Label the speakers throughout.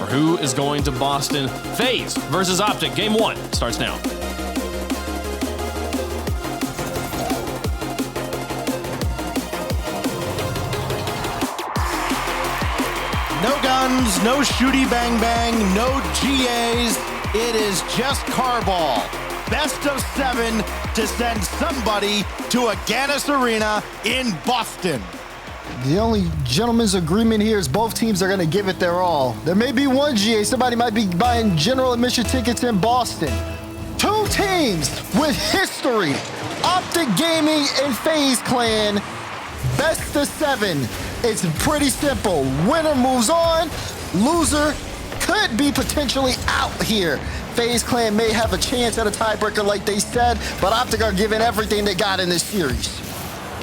Speaker 1: for who is going to Boston. FaZe versus OpTic. Game 1 starts now.
Speaker 2: No guns, no shooty bang bang, no GAs. It is just carball. Best of 7 to send somebody to a Gannis Arena in Boston.
Speaker 3: The only gentleman's agreement here is both teams are going to give it their all. There may be one GA. Somebody might be buying general admission tickets in Boston. Two teams with history. OpTic Gaming and FaZe Clan. Best of 7. It's pretty simple. Winner moves on. Loser could be potentially out here. FaZe Clan may have a chance at a tiebreaker like they said, but OpTic are giving everything they got in this series.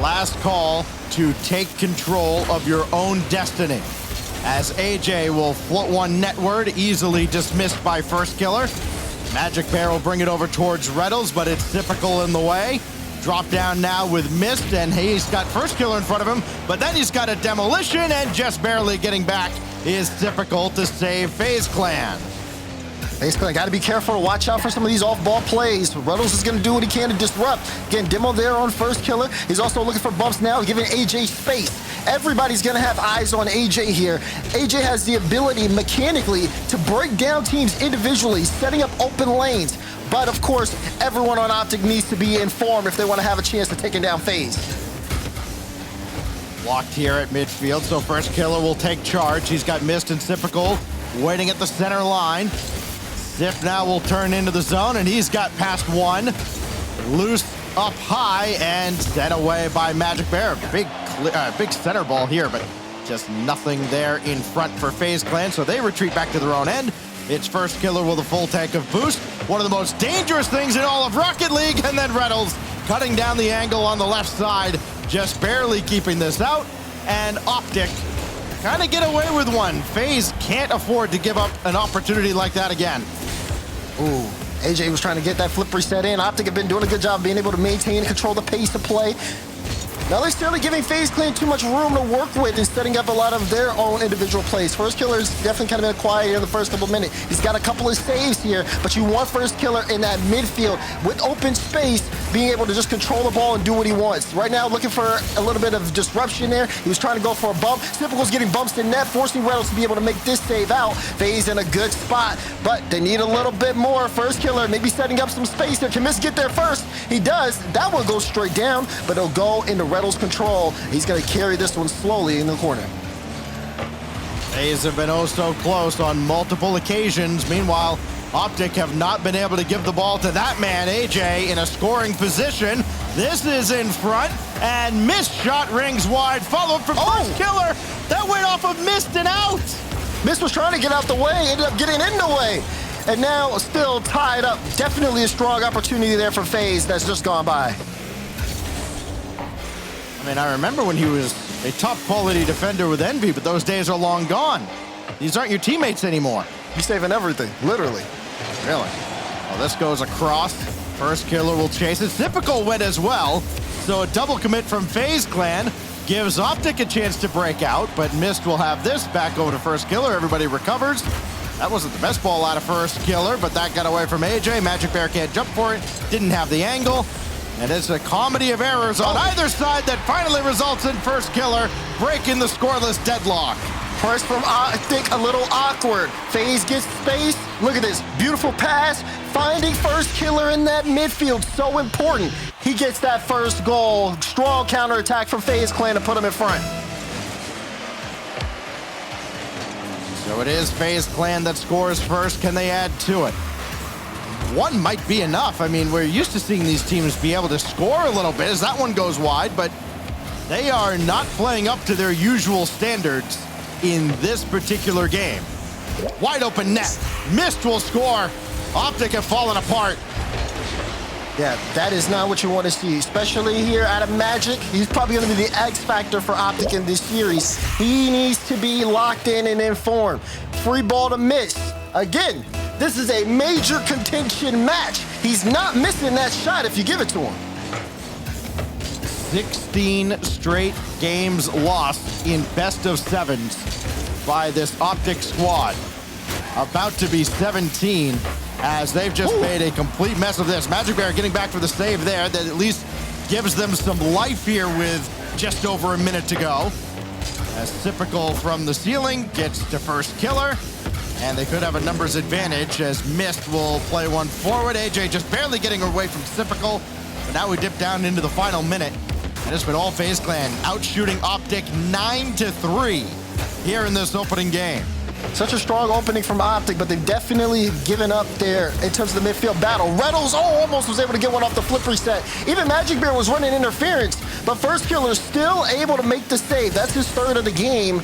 Speaker 2: Last call to take control of your own destiny. As AJ will float one netward, easily dismissed by First Killer. Magic Bear will bring it over towards Reddles, but it's typical in the way. Drop down now with Mist, and he's got First Killer in front of him, but then he's got a demolition, and just barely getting back is difficult to save FaZe Clan.
Speaker 3: FaZe Clan got to be careful to watch out for some of these off-ball plays. Reddles is going to do what he can to disrupt. Again, Demo there on First Killer. He's also looking for bumps now, giving AJ space. Everybody's going to have eyes on AJ here. AJ has the ability mechanically to break down teams individually, setting up open lanes. But of course, everyone on OpTic needs to be informed if they want to have a chance to take down FaZe.
Speaker 2: Locked here at midfield, so First Killer will take charge. He's got Mist and Sypical waiting at the center line. Sip now will turn into the zone, and he's got past one. Loose up high and sent away by Magic Bear. Big center ball here, but just nothing there in front for FaZe Clan, so they retreat back to their own end. It's First Killer with a full tank of boost. One of the most dangerous things in all of Rocket League, and then Reddles cutting down the angle on the left side, just barely keeping this out. And OpTic kind of get away with one. FaZe can't afford to give up an opportunity like that again.
Speaker 3: Ooh, AJ was trying to get that flip reset in. OpTic have been doing a good job being able to maintain and control the pace of play. Not necessarily giving FaZe Clan too much room to work with and setting up a lot of their own individual plays. First Killer's definitely kind of been quiet here in the first couple minutes. He's got a couple of saves here, but you want First Killer in that midfield with open space, being able to just control the ball and do what he wants. Right now, looking for a little bit of disruption there. He was trying to go for a bump. Typical's getting bumps in net, forcing Reynolds to be able to make this save out. FaZe in a good spot, but they need a little bit more. First Killer maybe setting up some space there. Can Mist get there first? He does. That one goes straight down, but it'll go into Reynolds' control. He's going to carry this one slowly in the corner.
Speaker 2: FaZe have been oh so close on multiple occasions. Meanwhile, OpTic have not been able to give the ball to that man, AJ, in a scoring position. This is in front, and Mist shot rings wide, followed from First Killer. That went off of Mist and out.
Speaker 3: Mist was trying to get out the way, ended up getting in the way. And now still tied up. Definitely a strong opportunity there for FaZe that's just gone by.
Speaker 2: I mean, I remember when he was a top quality defender with Envy, but those days are long gone. These aren't your teammates anymore.
Speaker 3: He's saving everything, literally.
Speaker 2: Really? Well, this goes across. First Killer will chase it. Typical win as well. So a double commit from FaZe Clan gives OpTic a chance to break out, but Mist will have this back over to First Killer. Everybody recovers. That wasn't the best ball out of First Killer, but that got away from AJ. Magic Bear can't jump for it. Didn't have the angle. And it's a comedy of errors on either side that finally results in First Killer breaking the scoreless deadlock.
Speaker 3: First from OpTic, a little awkward. FaZe gets space. Look at this, beautiful pass. Finding First Killer in that midfield, so important. He gets that first goal. Strong counterattack from FaZe Clan to put him in front.
Speaker 2: So it is FaZe Clan that scores first. Can they add to it? One might be enough. I mean, we're used to seeing these teams be able to score a little bit as that one goes wide, but they are not playing up to their usual standards in this particular game. Wide open net. Mist will score. OpTic have fallen apart.
Speaker 3: Yeah, that is not what you want to see, especially here out of Magic. He's probably going to be the X factor for OpTic in this series. He needs to be locked in and informed. Free ball to Mist. Again, this is a major contention match. He's not missing that shot if you give it to him.
Speaker 2: 16 straight games lost in best of sevens by this OpTic squad. about to be 17 as they've just made a complete mess of this. Magic Bear getting back for the save there that at least gives them some life here with just over a minute to go. As Typical from the ceiling gets to first killer, and they could have a numbers advantage as Mist will play one forward. AJ just barely getting away from Typical, but now we dip down into the final minute. And it's been all FaZe Clan outshooting OpTic 9-3 here in this opening game.
Speaker 3: Such a strong opening from OpTic, but they've definitely given up there in terms of the midfield battle. Reynolds, almost was able to get one off the flip reset. Even Magic Bear was running interference, but First Killer still able to make the save. That's his third of the game.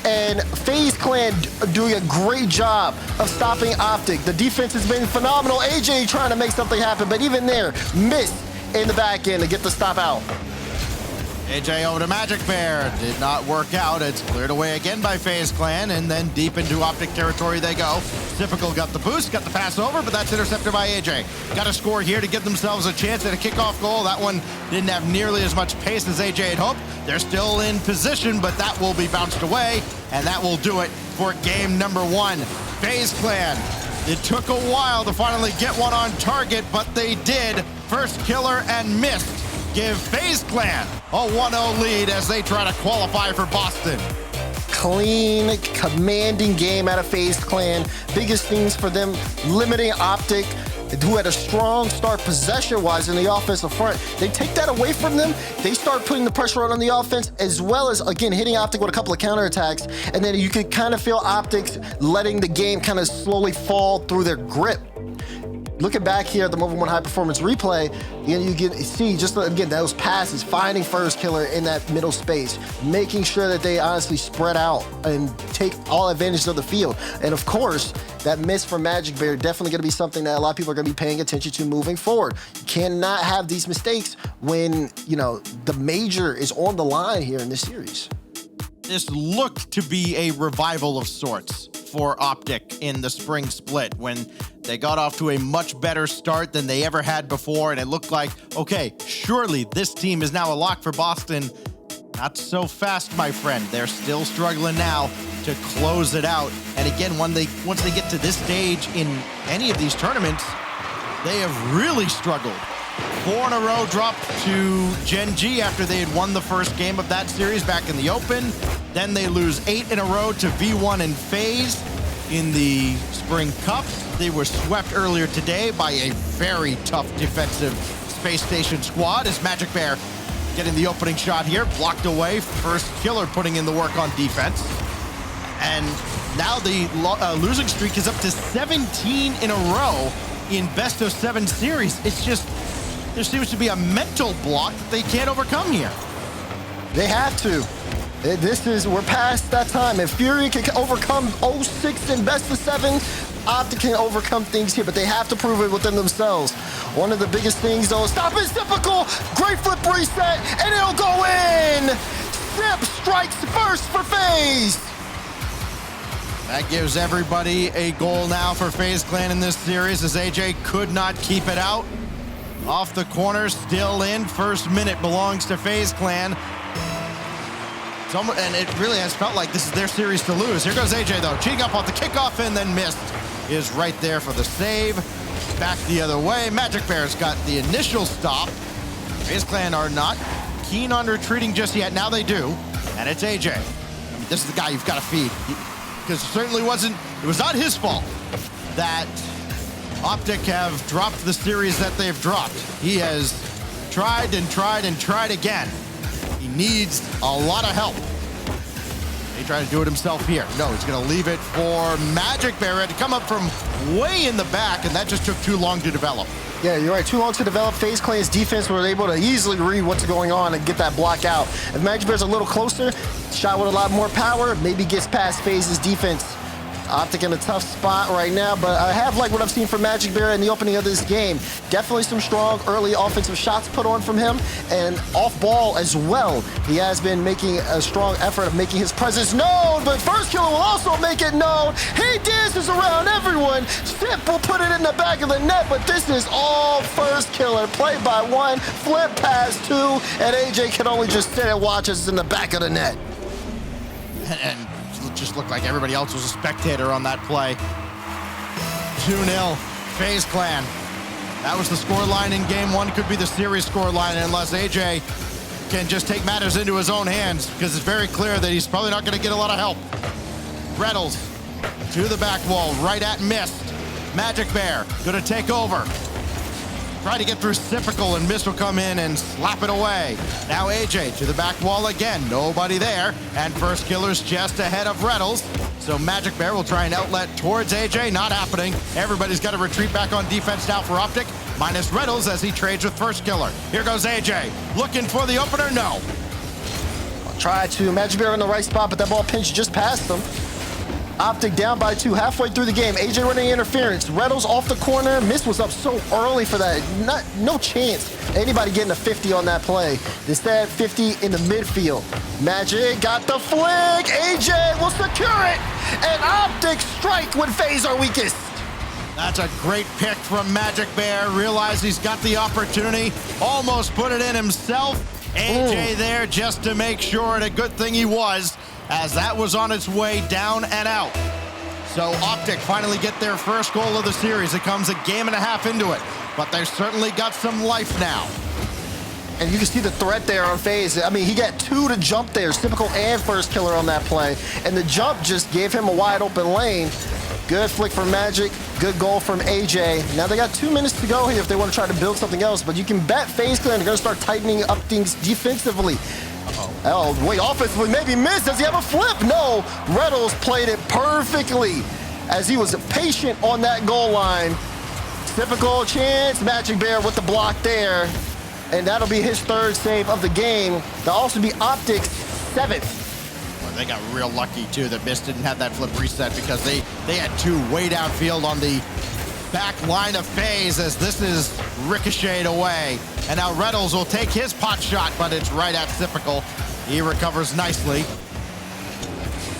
Speaker 3: And FaZe Clan doing a great job of stopping OpTic. The defense has been phenomenal. AJ trying to make something happen, but even there, missed in the back end to get the stop out.
Speaker 2: AJ over to Magic Bear. Did not work out. It's cleared away again by FaZe Clan, and then deep into OpTic territory they go. Typical got the boost, got the pass over, but that's intercepted by AJ. Got to score here to give themselves a chance at a kickoff goal. That one didn't have nearly as much pace as AJ had hoped. They're still in position, but that will be bounced away, and that will do it for game number one. FaZe Clan, it took a while to finally get one on target, but they did. First killer and Mist give FaZe Clan a 1-0 lead as they try to qualify for Boston.
Speaker 3: Clean, commanding game out of FaZe Clan. Biggest things for them, limiting OpTic, who had a strong start possession-wise in the offensive front. They take that away from them. They start putting the pressure on the offense, as well as, again, hitting OpTic with a couple of counterattacks. And then you could kind of feel OpTic letting the game kind of slowly fall through their grip. Looking back here at the Mobile 1 High Performance replay, you see just, again, those passes, finding First Killer in that middle space, making sure that they honestly spread out and take all advantage of the field. And of course, that miss from Magic Bear definitely going to be something that a lot of people are going to be paying attention to moving forward. You cannot have these mistakes when, the major is on the line here in this series.
Speaker 2: This looked to be a revival of sorts for OpTic in the spring split when they got off to a much better start than they ever had before, and it looked like, okay, surely this team is now a lock for Boston. Not so fast, my friend. They're still struggling now to close it out. And again, once they get to this stage in any of these tournaments, they have really struggled. 4 in a row dropped to Gen G after they had won the first game of that series back in the Open. Then they lose 8 in a row to V1 and FaZe in the Spring Cup. They were swept earlier today by a very tough defensive Space Station squad as Magic Bear getting the opening shot here, blocked away. First Killer putting in the work on defense. And now the losing streak is up to 17 in a row in best of 7 series. It's just, there seems to be a mental block that they can't overcome here.
Speaker 3: They have to. We're past that time. If Fury can overcome 06 in best of 7, OpTic can overcome things here, but they have to prove it within themselves. One of the biggest things, though, stop is Typical. Great flip reset, and it'll go in. Sip strikes first for FaZe.
Speaker 2: That gives everybody a goal now for FaZe Clan in this series as AJ could not keep it out. Off the corner, still in. First minute belongs to FaZe Clan. And it really has felt like this is their series to lose. Here goes AJ, though, cheating up off the kickoff, and then Mist is right there for the save. Back the other way. Magic Bear's got the initial stop. FaZe Clan are not keen on retreating just yet. Now they do, and it's AJ. I mean, this is the guy you've got to feed. Because it was not his fault that OpTic have dropped the series that they've dropped. He has tried and tried and tried again. He needs a lot of help. He tried to do it himself here. No, he's going to leave it for Magic Bear to come up from way in the back, and that just took too long to develop.
Speaker 3: Yeah, you're right. Too long to develop. FaZe Clan's defense were able to easily read what's going on and get that block out. If Magic Bear's a little closer, shot with a lot more power, maybe gets past FaZe's defense. OpTic in a tough spot right now, but I have liked what I've seen from Magic Bear in the opening of this game. Definitely some strong early offensive shots put on from him, and off ball as well. He has been making a strong effort of making his presence known, but First Killer will also make it known. He dances around everyone. Sip will put it in the back of the net, but this is all First Killer. Play by 1, flip past 2, and AJ can only just sit and watch us in the back of the net.
Speaker 2: And it just looked like everybody else was a spectator on that play. 2-0, FaZe Clan. That was the scoreline in game one. Could be the series scoreline unless AJ can just take matters into his own hands, because it's very clear that he's probably not going to get a lot of help. Reynolds to the back wall, right at Mist. Magic Bear going to take over. Try to get through Typical, and Mist will come in and slap it away. Now AJ to the back wall again. Nobody there. And first killer's just ahead of Reynolds. So Magic Bear will try an outlet towards AJ. Not happening. Everybody's got to retreat back on defense now for OpTic. Minus Reynolds as he trades with first killer. Here goes AJ. Looking for the opener. No.
Speaker 3: Try to. Magic Bear in the right spot, but that ball pinched just past him. OpTic down by 2 halfway through the game. AJ running interference. Reynolds off the corner. Mist was up so early for that. No chance anybody getting a 50 on that play. Instead, 50 in the midfield. Magic got the flick. AJ will secure it. And OpTic strike when FaZe are weakest.
Speaker 2: That's a great pick from Magic Bear. Realized he's got the opportunity. Almost put it in himself. AJ there just to make sure, and a good thing he was, as that was on its way down and out. So OpTic finally get their first goal of the series. It comes a game and a half into it, but they've certainly got some life now.
Speaker 3: And you can see the threat there on FaZe. I mean, he got 2 to jump there, Typical and first killer on that play. And the jump just gave him a wide open lane. Good flick from Magic, good goal from AJ. Now they got 2 minutes to go here if they want to try to build something else, but you can bet FaZe Clan are going to start tightening up things defensively. Oh, wait, offensively, maybe Mist. Does he have a flip? No, Reynolds played it perfectly as he was patient on that goal line. Typical chance, Magic Bear with the block there. And that'll be his 3rd save of the game. That'll also be OpTic's 7th.
Speaker 2: Well, they got real lucky, too, that Mist didn't have that flip reset, because they had 2 way downfield on the back line of FaZe as this is ricocheted away. And now Reynolds will take his pot shot, but it's right at Typical. He recovers nicely.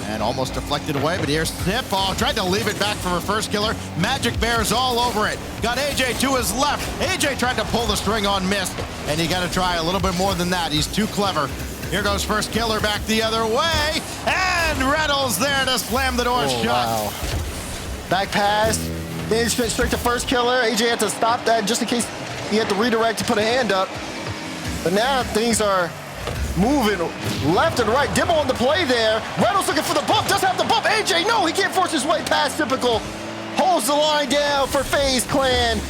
Speaker 2: And almost deflected away, but here's Sip. Oh, tried to leave it back for her first killer. Magic Bear's all over it. Got AJ to his left. AJ tried to pull the string on Mist, and you got to try a little bit more than that. He's too clever. Here goes first killer back the other way. And Reynolds there to slam the door shut.
Speaker 3: Wow. Back pass. Then straight to first killer. AJ had to stop that just in case he had to redirect to put a hand up. But now things are moving left and right. Dibble on the play there. Reynolds looking for the bump. Does have the bump. AJ, no, he can't force his way past Typical. Holds the line down for FaZe Clan.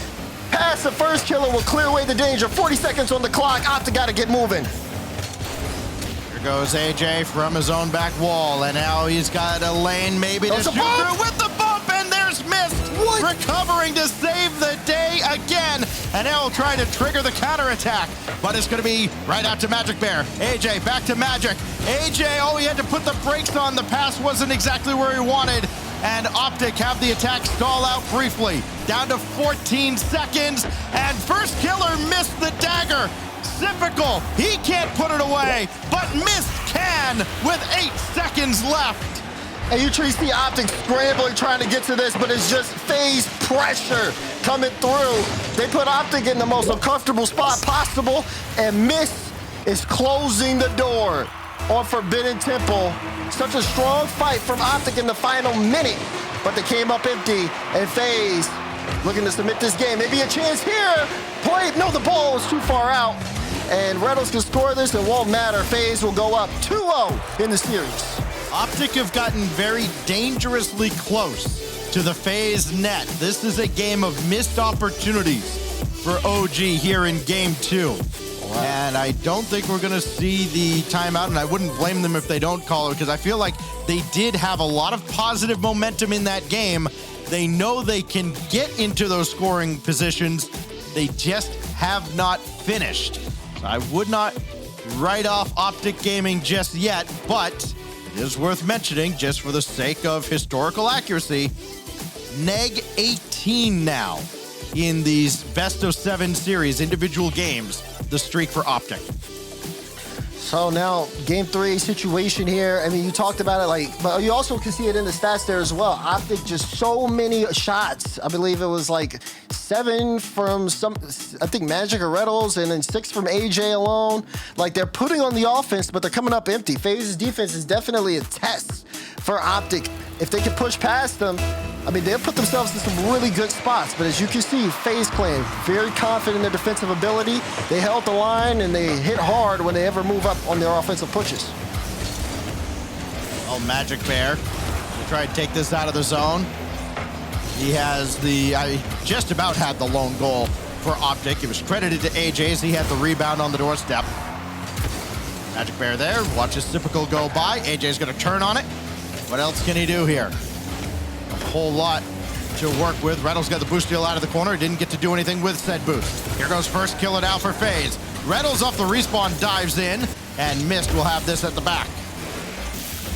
Speaker 3: Pass the first killer will clear away the danger. 40 seconds on the clock. OpTic got to get moving.
Speaker 2: Here goes AJ from his own back wall, and now he's got a lane maybe to shoot through with the bump, and there's Mist. What? Recovering to save the day again, and now he'll try to trigger the counterattack, but it's going to be right out to Magic Bear. AJ back to Magic. AJ, oh, he had to put the brakes on. The pass wasn't exactly where he wanted, and OpTic have the attack stall out briefly. Down to 14 seconds, and first killer missed the dagger. Typical, he can't put it away, but Mist can with 8 seconds left.
Speaker 3: And you see OpTic scrambling trying to get to this, but it's just FaZe pressure coming through. They put OpTic in the most uncomfortable spot possible, and Mist is closing the door on Forbidden Temple. Such a strong fight from OpTic in the final minute, but they came up empty, and FaZe looking to submit this game. Maybe a chance here. Play, no, the ball was too far out. And Reynolds can score this, it won't matter. FaZe will go up 2-0 in the series.
Speaker 2: OpTic have gotten very dangerously close to the FaZe net. This is a game of missed opportunities for OG here in game 2. Wow. And I don't think we're going to see the timeout, and I wouldn't blame them if they don't call it, because I feel like they did have a lot of positive momentum in that game. They know they can get into those scoring positions. They just have not finished. So I would not write off OpTic Gaming just yet, but it is worth mentioning, just for the sake of historical accuracy, neg 18 now in these best of 7 series, individual games, the streak for OpTic.
Speaker 3: So now, game 3 situation here. I mean, you talked about it, but you also can see it in the stats there as well. OpTic just so many shots. I believe it was 7 from I think Magic or Reynolds, and then 6 from AJ alone. They're putting on the offense, but they're coming up empty. FaZe's defense is definitely a test for OpTic. If they can push past them, I mean, they'll put themselves in some really good spots, but as you can see, FaZe Clan, very confident in their defensive ability. They held the line, and they hit hard when they ever move up on their offensive pushes.
Speaker 2: Oh, Magic Bear will try to take this out of the zone. He has just about had the lone goal for OpTic. It was credited to AJ as he had the rebound on the doorstep. Magic Bear there, watches Typical go by. AJ's gonna turn on it. What else can he do here? A whole lot to work with. Reynolds got the boost deal out of the corner. Didn't get to do anything with said boost. Here goes first killer now for FaZe. Reynolds off the respawn dives in, and Mist will have this at the back.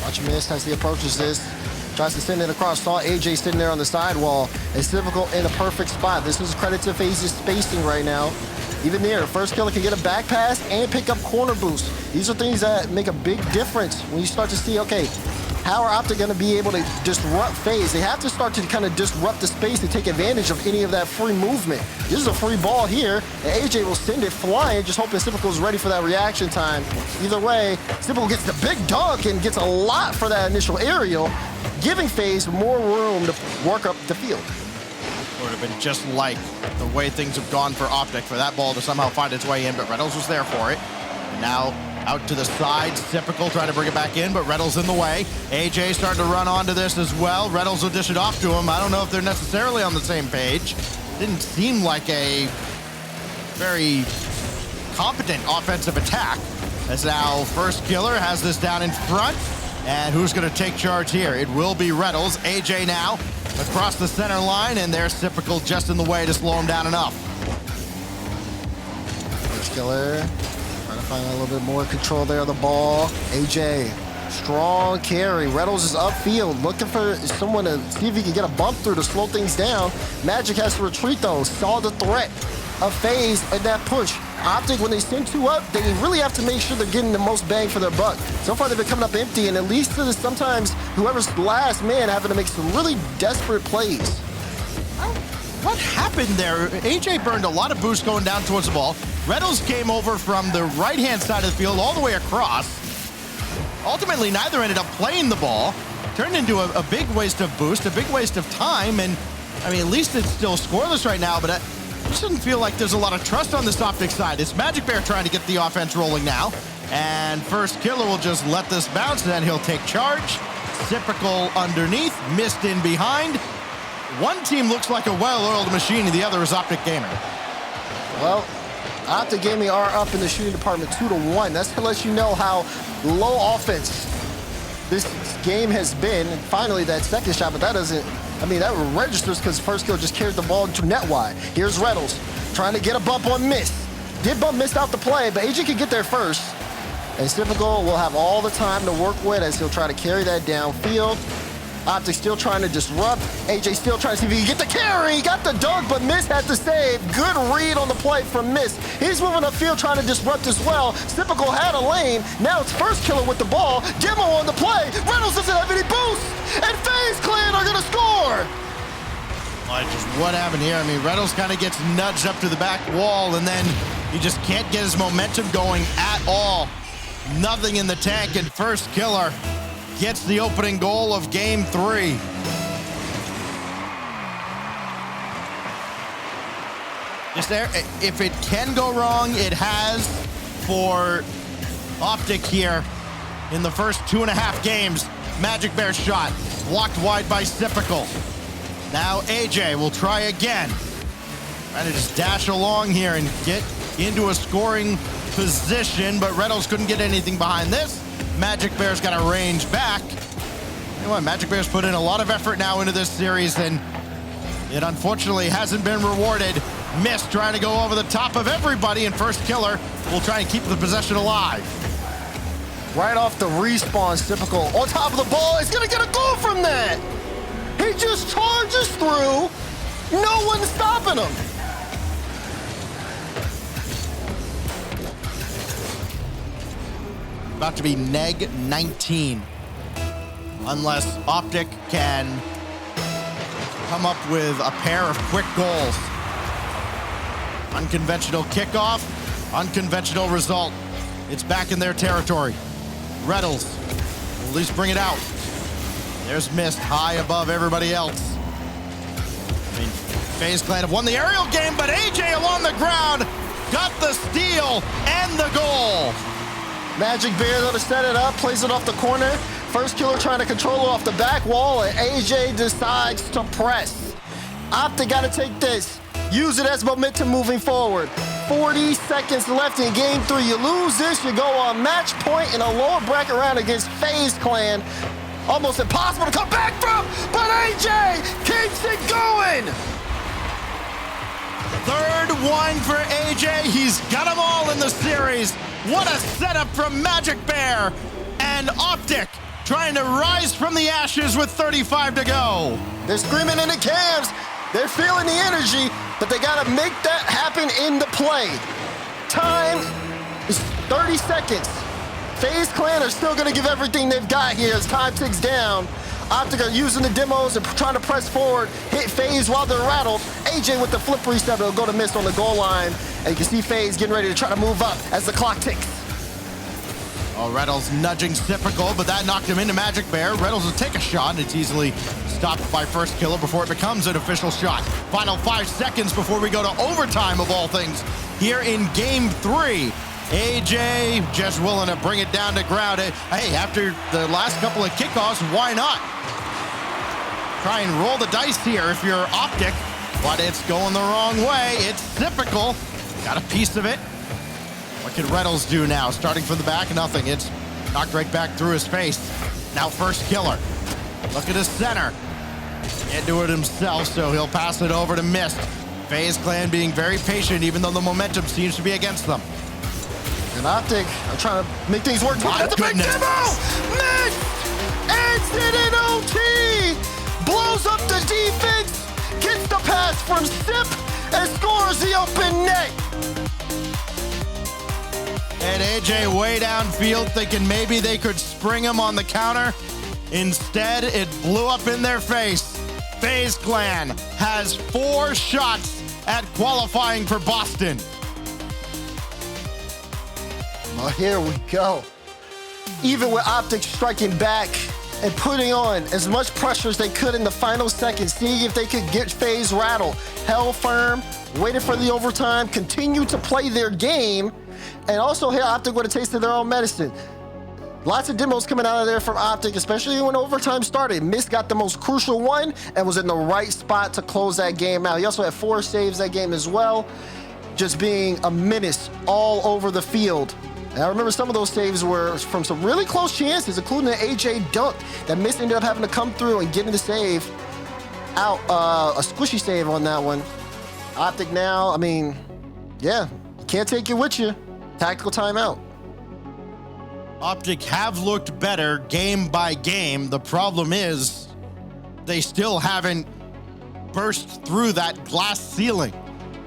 Speaker 3: Watch Mist as he approaches this. Tries to send it across. Saw AJ sitting there on the sidewall. It's Typical in a perfect spot. This is credit to FaZe's spacing right now. Even there, first killer can get a back pass and pick up corner boost. These are things that make a big difference when you start to see, okay, how are OpTic going to be able to disrupt FaZe? They have to start to kind of disrupt the space and take advantage of any of that free movement. This is a free ball here, and AJ will send it flying, just hoping Typical is ready for that reaction time. Either way, Typical gets the big dunk and gets a lot for that initial aerial, giving FaZe more room to work up the field.
Speaker 2: Would have been just like the way things have gone for OpTic for that ball to somehow find its way in, but Reynolds was there for it. And now out to the side, Typical trying to bring it back in, but Reynolds in the way. AJ starting to run onto this as well. Reynolds will dish it off to him. I don't know if they're necessarily on the same page. Didn't seem like a very competent offensive attack. As now first killer has this down in front. And who's going to take charge here? It will be Reynolds. AJ now across the center line, and there's Typical just in the way to slow him down enough.
Speaker 3: First killer trying to find a little bit more control there of the ball. AJ, strong carry. Reynolds is upfield, looking for someone to see if he can get a bump through to slow things down. Magic has to retreat though. Saw the threat of FaZe in that push. OpTic, when they send two up, they really have to make sure they're getting the most bang for their buck. So far, they've been coming up empty, and it leads to sometimes whoever's last man having to make some really desperate plays.
Speaker 2: What happened there? AJ burned a lot of boost going down towards the ball. Reynolds came over from the right-hand side of the field all the way across. Ultimately, neither ended up playing the ball. Turned into a big waste of boost, a big waste of time, and I mean, at least it's still scoreless right now, but it doesn't feel like there's a lot of trust on this OpTic side. It's Magic Bear trying to get the offense rolling now. And first killer will just let this bounce, and then he'll take charge. Typical underneath, Mist in behind. One team looks like a well-oiled machine, and the other is OpTic Gaming.
Speaker 3: Well, OpTic Gaming are up in the shooting department 2-1. That's to let you know how low offense this game has been. And finally, that second shot, but that doesn't, I mean, that registers because first kill just carried the ball to net wide. Here's Reynolds trying to get a bump on Mist. Did bump Mist out the play, but AJ can get there first. And Typical will have all the time to work with as he'll try to carry that downfield. OpTic still trying to disrupt. AJ still trying to see if he can get the carry. He got the dunk, but Mist had to save. Good read on the play from Mist. He's moving upfield trying to disrupt as well. Typical had a lane. Now it's first killer with the ball. Demo on the play. Reynolds doesn't have any boost. And FaZe Clan are going to score.
Speaker 2: Just what happened here? I mean, Reynolds kind of gets nudged up to the back wall, and then he just can't get his momentum going at all. Nothing in the tank, and first killer gets the opening goal of game 3. Just there, if it can go wrong, it has for OpTic here in the first 2.5 games. Magic Bear shot, blocked wide by Typical. Now AJ will try again. Trying to just dash along here and get into a scoring position, but Reynolds couldn't get anything behind this. Magic Bear's got to range back. You know what, Magic Bear's put in a lot of effort now into this series, and it unfortunately hasn't been rewarded. Mist trying to go over the top of everybody, and first killer will try and keep the possession alive.
Speaker 3: Right off the respawn, Typical on top of the ball. He's going to get a goal from that. He just charges through. No one's stopping him.
Speaker 2: About to be neg 19. Unless OpTic can come up with a pair of quick goals. Unconventional kickoff, unconventional result. It's back in their territory. Reynolds will at least bring it out. There's Mist high above everybody else. FaZe Clan have won the aerial game, but AJ along the ground got the steal and the goal.
Speaker 3: Magic Bear though to set it up, plays it off the corner. First killer trying to control it off the back wall, and AJ decides to press. OpTic got to take this, use it as momentum moving forward. 40 seconds left in game 3. You lose this, you go on match point in a lower bracket round against FaZe Clan. Almost impossible to come back from, but AJ keeps it going.
Speaker 2: Third one for AJ. He's got them all in the series. What a setup from Magic Bear. And OpTic trying to rise from the ashes with 35 to go.
Speaker 3: They're screaming in the cams. They're feeling the energy, but they got to make that happen in the play. Time is 30 seconds. FaZe Clan are still going to give everything they've got here as time ticks down. OpTic are using the demos and trying to press forward, hit FaZe while they're rattled. AJ with the flip reset, will go to miss on the goal line. And you can see FaZe getting ready to try to move up as the clock ticks.
Speaker 2: Oh, Reynolds nudging Typical, but that knocked him into Magic Bear. Reynolds will take a shot, and it's easily stopped by first killer before it becomes an official shot. Final 5 seconds before we go to overtime of all things here in game 3. AJ just willing to bring it down to ground. Hey, after the last couple of kickoffs, why not? Try and roll the dice here if you're OpTic, but it's going the wrong way. It's Typical. Got a piece of it. What can Reynolds do now? Starting from the back, nothing. It's knocked right back through his face. Now first killer. Look at his center. Can't do it himself, so he'll pass it over to Mist. FaZe Clan being very patient, even though the momentum seems to be against them.
Speaker 3: And OpTic are trying to make things work.
Speaker 2: My
Speaker 3: That's a big
Speaker 2: goodness.
Speaker 3: demo! Mist! Ends it in OT! Blows up the defense, gets the pass from Sip, and scores the open net.
Speaker 2: And AJ way downfield thinking maybe they could spring him on the counter. Instead, it blew up in their face. FaZe Clan has 4 shots at qualifying for Boston.
Speaker 3: Well, here we go. Even with OpTic striking back and putting on as much pressure as they could in the final seconds, seeing if they could get FaZe rattled. Held firm, waited for the overtime, continued to play their game, and also here OpTic with a taste of their own medicine. Lots of demos coming out of there from OpTic, especially when overtime started. Mist got the most crucial one and was in the right spot to close that game out. He also had 4 saves that game as well, just being a menace all over the field. And I remember some of those saves were from some really close chances, including an AJ dunk that Mist ended up having to come through and getting the save out, a squishy save on that one. OpTic now, I mean, yeah, can't take it with you. Tactical timeout.
Speaker 2: OpTic have looked better game by game. The problem is they still haven't burst through that glass ceiling.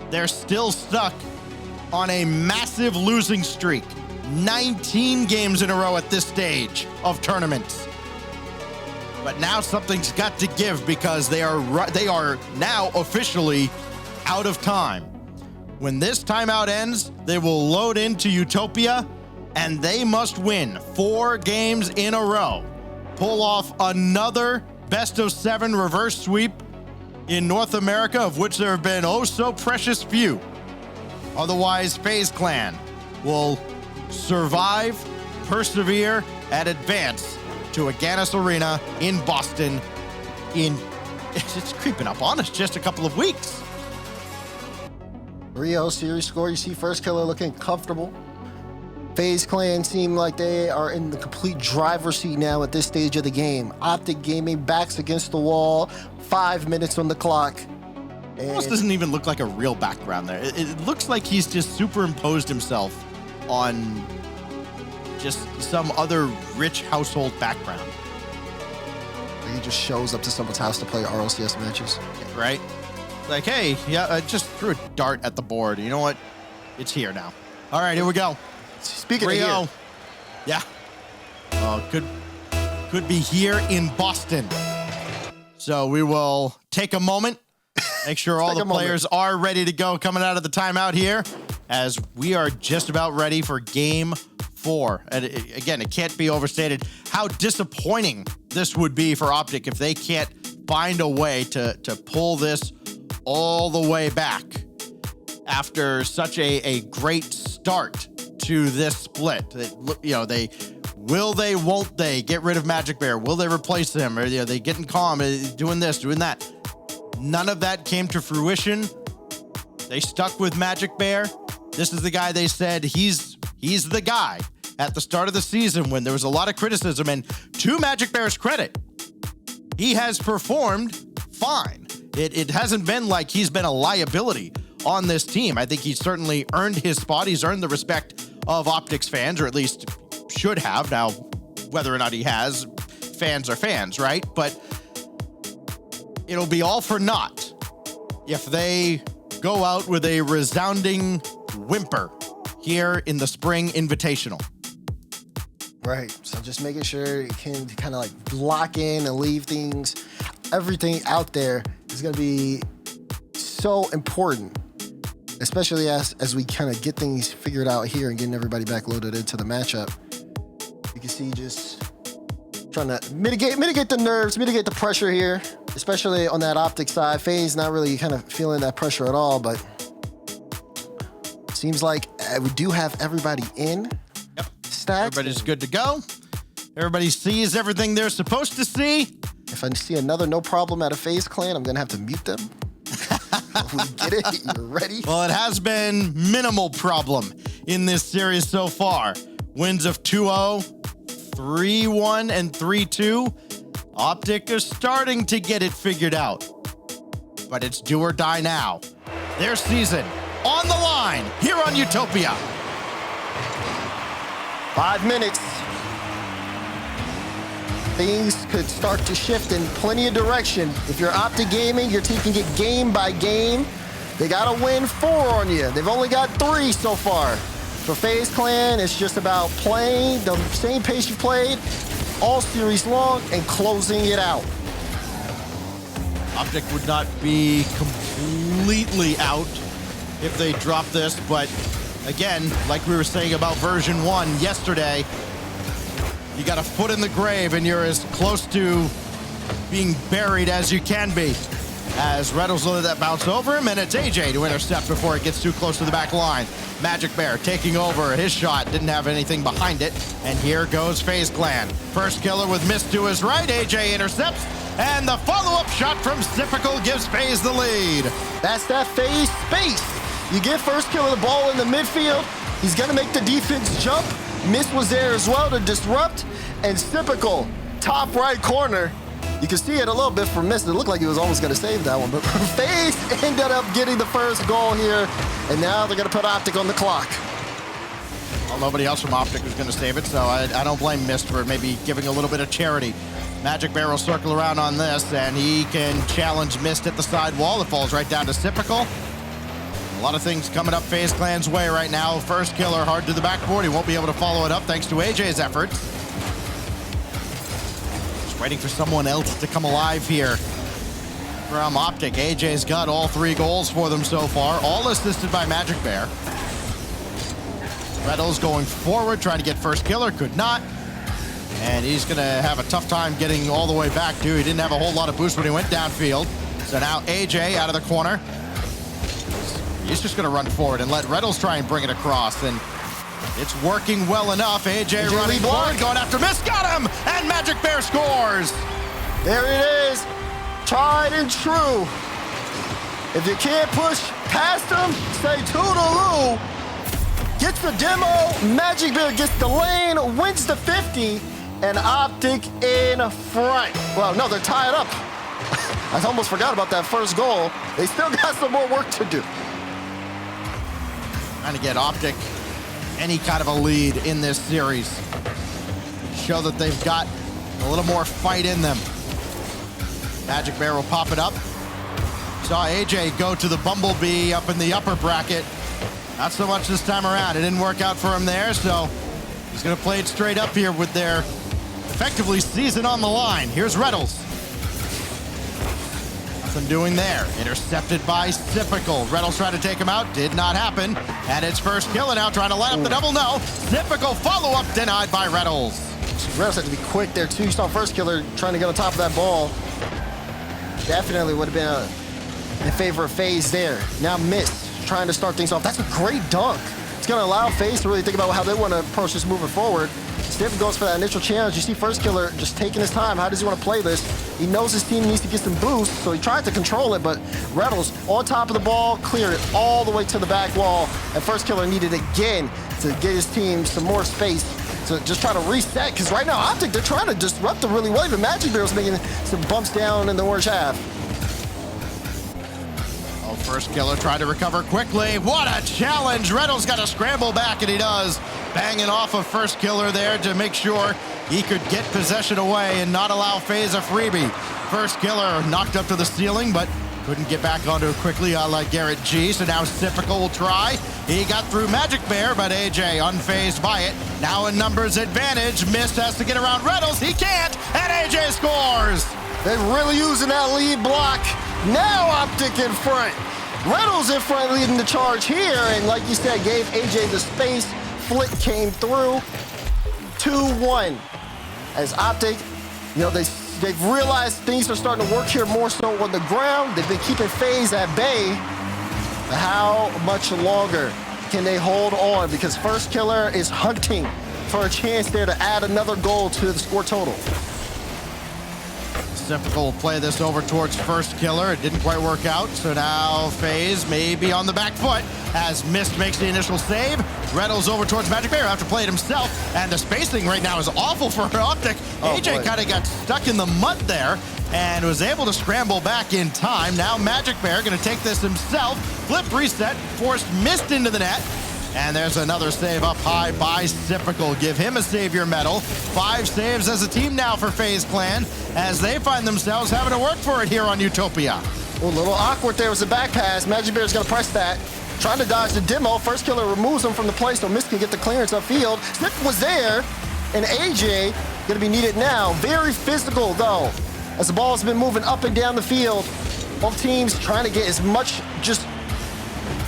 Speaker 2: They're still stuck on a massive losing streak. 19 games in a row at this stage of tournaments. But now something's got to give because they are now officially out of time. When this timeout ends, they will load into Utopia and they must win 4 games in a row. Pull off another best of 7 reverse sweep in North America, of which there have been oh so precious few. Otherwise, FaZe Clan will survive, persevere, and advance to Aganis Arena in Boston it's creeping up on us, just a couple of weeks.
Speaker 3: 3-0 series score. You see first killer looking comfortable. FaZe Clan seem like they are in the complete driver's seat now at this stage of the game. OpTic Gaming backs against the wall, 5 minutes on the clock.
Speaker 2: It almost doesn't even look like a real background there. It looks like he's just superimposed himself on just some other rich household background.
Speaker 3: He just shows up to someone's house to play RLCS matches.
Speaker 2: Right? Like, hey, yeah, I just threw a dart at the board. You know what? It's here now. All right, here we go.
Speaker 3: Speaking of here.
Speaker 2: Yeah. Could be here in Boston. So we will take a moment, make sure all the players are ready to go coming out of the timeout here, as we are just about ready for game 4. And again, it can't be overstated how disappointing this would be for OpTic if they can't find a way to pull this all the way back after such a great start to this split. Won't they get rid of Magic Bear? Will they replace him? Or are they getting calm, doing this, doing that? None of that came to fruition. They stuck with Magic Bear. This is the guy they said he's the guy at the start of the season when there was a lot of criticism. And to Magic Bear's credit, he has performed fine. It hasn't been like he's been a liability on this team. I think he's certainly earned his spot. He's earned the respect of OpTic's fans, or at least should have. Now, whether or not he has, fans are fans, right? But it'll be all for naught if they go out with a resounding whimper here in the Spring Invitational.
Speaker 3: Right, so just making sure you can kind of like lock in and leave things, everything out there is going to be so important, especially as we kind of get things figured out here and getting everybody back loaded into the matchup. You can see just trying to mitigate the nerves, mitigate the pressure here, especially on that OpTic side. FaZe not really kind of feeling that pressure at all, but seems like we do have everybody in.
Speaker 2: Everybody's good to go. Everybody sees everything they're supposed to see.
Speaker 3: If I see another no problem at a FaZe Clan, I'm going to have to mute them. We get it? You're ready?
Speaker 2: Well, it has been minimal problem in this series so far. Wins of 2-0, 3-1, and 3-2. OpTic is starting to get it figured out. But it's do or die now. Their season on the line here on Utopia.
Speaker 3: 5 minutes. Things could start to shift in plenty of direction. If you're OpTic Gaming, your team can get game by game. They got to win 4 on you. They've only got 3 so far. For FaZe Clan, it's just about playing the same pace you played all series long and closing it out.
Speaker 2: OpTic would not be completely out if they drop this, but again, like we were saying about version 1 yesterday, you got a foot in the grave and you're as close to being buried as you can be. As Reddles will let that bounce over him, and it's AJ to intercept before it gets too close to the back line. Magic Bear taking over. His shot didn't have anything behind it. And here goes FaZe Clan. First killer with Mist to his right. AJ intercepts. And the follow-up shot from Sypical gives FaZe the lead.
Speaker 3: That's that FaZe space. You get first kill of the ball in the midfield. He's going to make the defense jump. Mist was there as well to disrupt. And Sypical, top right corner. You can see it a little bit from Mist. It looked like he was almost going to save that one. But FaZe ended up getting the first goal here. And now they're going to put OpTic on the clock.
Speaker 2: Well, nobody else from OpTic was going to save it, so I don't blame Mist for maybe giving a little bit of charity. Magic Bear will circle around on this, and he can challenge Mist at the side wall. It falls right down to Sypical. A lot of things coming up FaZe Clan's way right now. First killer hard to the backboard. He won't be able to follow it up thanks to AJ's efforts. Just waiting for someone else to come alive here from OpTic. AJ's got all 3 goals for them so far, all assisted by Magic Bear. Reddles going forward, trying to get first killer, could not. And he's going to have a tough time getting all the way back, too. He didn't have a whole lot of boost when he went downfield. So now AJ out of the corner. He's just going to run forward and let Reddles try and bring it across. And it's working well enough. AJ running forward, going after Mist. Got him! And Magic Bear scores!
Speaker 3: There it is. Tried and true. If you can't push past him, say toodaloo. Gets the demo. Magic Bear gets the lane, wins the 50, and OpTic in front. Well, no, they're tied up. I almost forgot about that first goal. They still got some more work to do.
Speaker 2: Trying to get OpTic any kind of a lead in this series. Show that they've got a little more fight in them. Magic Bear will pop it up. Saw AJ go to the Bumblebee up in the upper bracket. Not so much this time around. It didn't work out for him there, so he's going to play it straight up here with their effectively season on the line. Here's Reddles. Nothing doing there. Intercepted by Sypical. Reddles tried to take him out. Did not happen. And it's first kill, and now trying to line up the double. No. Sypical follow-up denied by Reddles.
Speaker 3: Reddles had to be quick there, too. You saw first killer trying to get on top of that ball. Definitely would have been in favor of FaZe there. Now Mist trying to start things off. That's a great dunk. It's going to allow FaZe to really think about how they want to approach this moving forward. Stiff goes for that initial challenge. You see First Killer just taking his time. How does he want to play this? He knows his team needs to get some boost, so he tried to control it, but Reynolds on top of the ball, cleared it all the way to the back wall, and First Killer needed again to get his team some more space to just try to reset, because right now OpTic, they're trying to disrupt it really well. Even Magic Bear's making some bumps down in the orange half.
Speaker 2: First Killer tried to recover quickly. What a challenge. Reynolds got to scramble back, and he does. Banging off of First Killer there to make sure he could get possession away and not allow FaZe a freebie. First Killer knocked up to the ceiling, but couldn't get back onto it quickly, like Garrett G. So now Sypical will try. He got through Magic Bear, but AJ unfazed by it. Now a numbers advantage. Mist has to get around Reynolds. He can't, and AJ scores.
Speaker 3: They're really using that lead block. Now OpTic in front. Reynolds in front leading the charge here, and like you said, gave AJ the space. Flick came through. 2-1. As OpTic, you know, they've realized things are starting to work here more so on the ground. They've been keeping FaZe at bay. But how much longer can they hold on? Because First Killer is hunting for a chance there to add another goal to the score total.
Speaker 2: Sypical will play this over towards First Killer. It didn't quite work out, so now FaZe may be on the back foot as Mist makes the initial save. Reynolds over towards Magic Bear, have to play it himself, and the spacing right now is awful for OpTic. AJ kind of got stuck in the mud there and was able to scramble back in time. Now Magic Bear going to take this himself. Flip reset, forced Mist into the net. And there's another save up high by Sypical. Give him a savior medal. 5 saves as a team now for FaZe Clan as they find themselves having to work for it here on Utopia.
Speaker 3: Well, a little awkward there was a back pass. Magic Bear's gonna press that. Trying to dodge the demo. First Killer removes him from the play so Mist can get the clearance upfield. Snip was there, and AJ gonna be needed now. Very physical though, as the ball's been moving up and down the field. Both teams trying to get as much just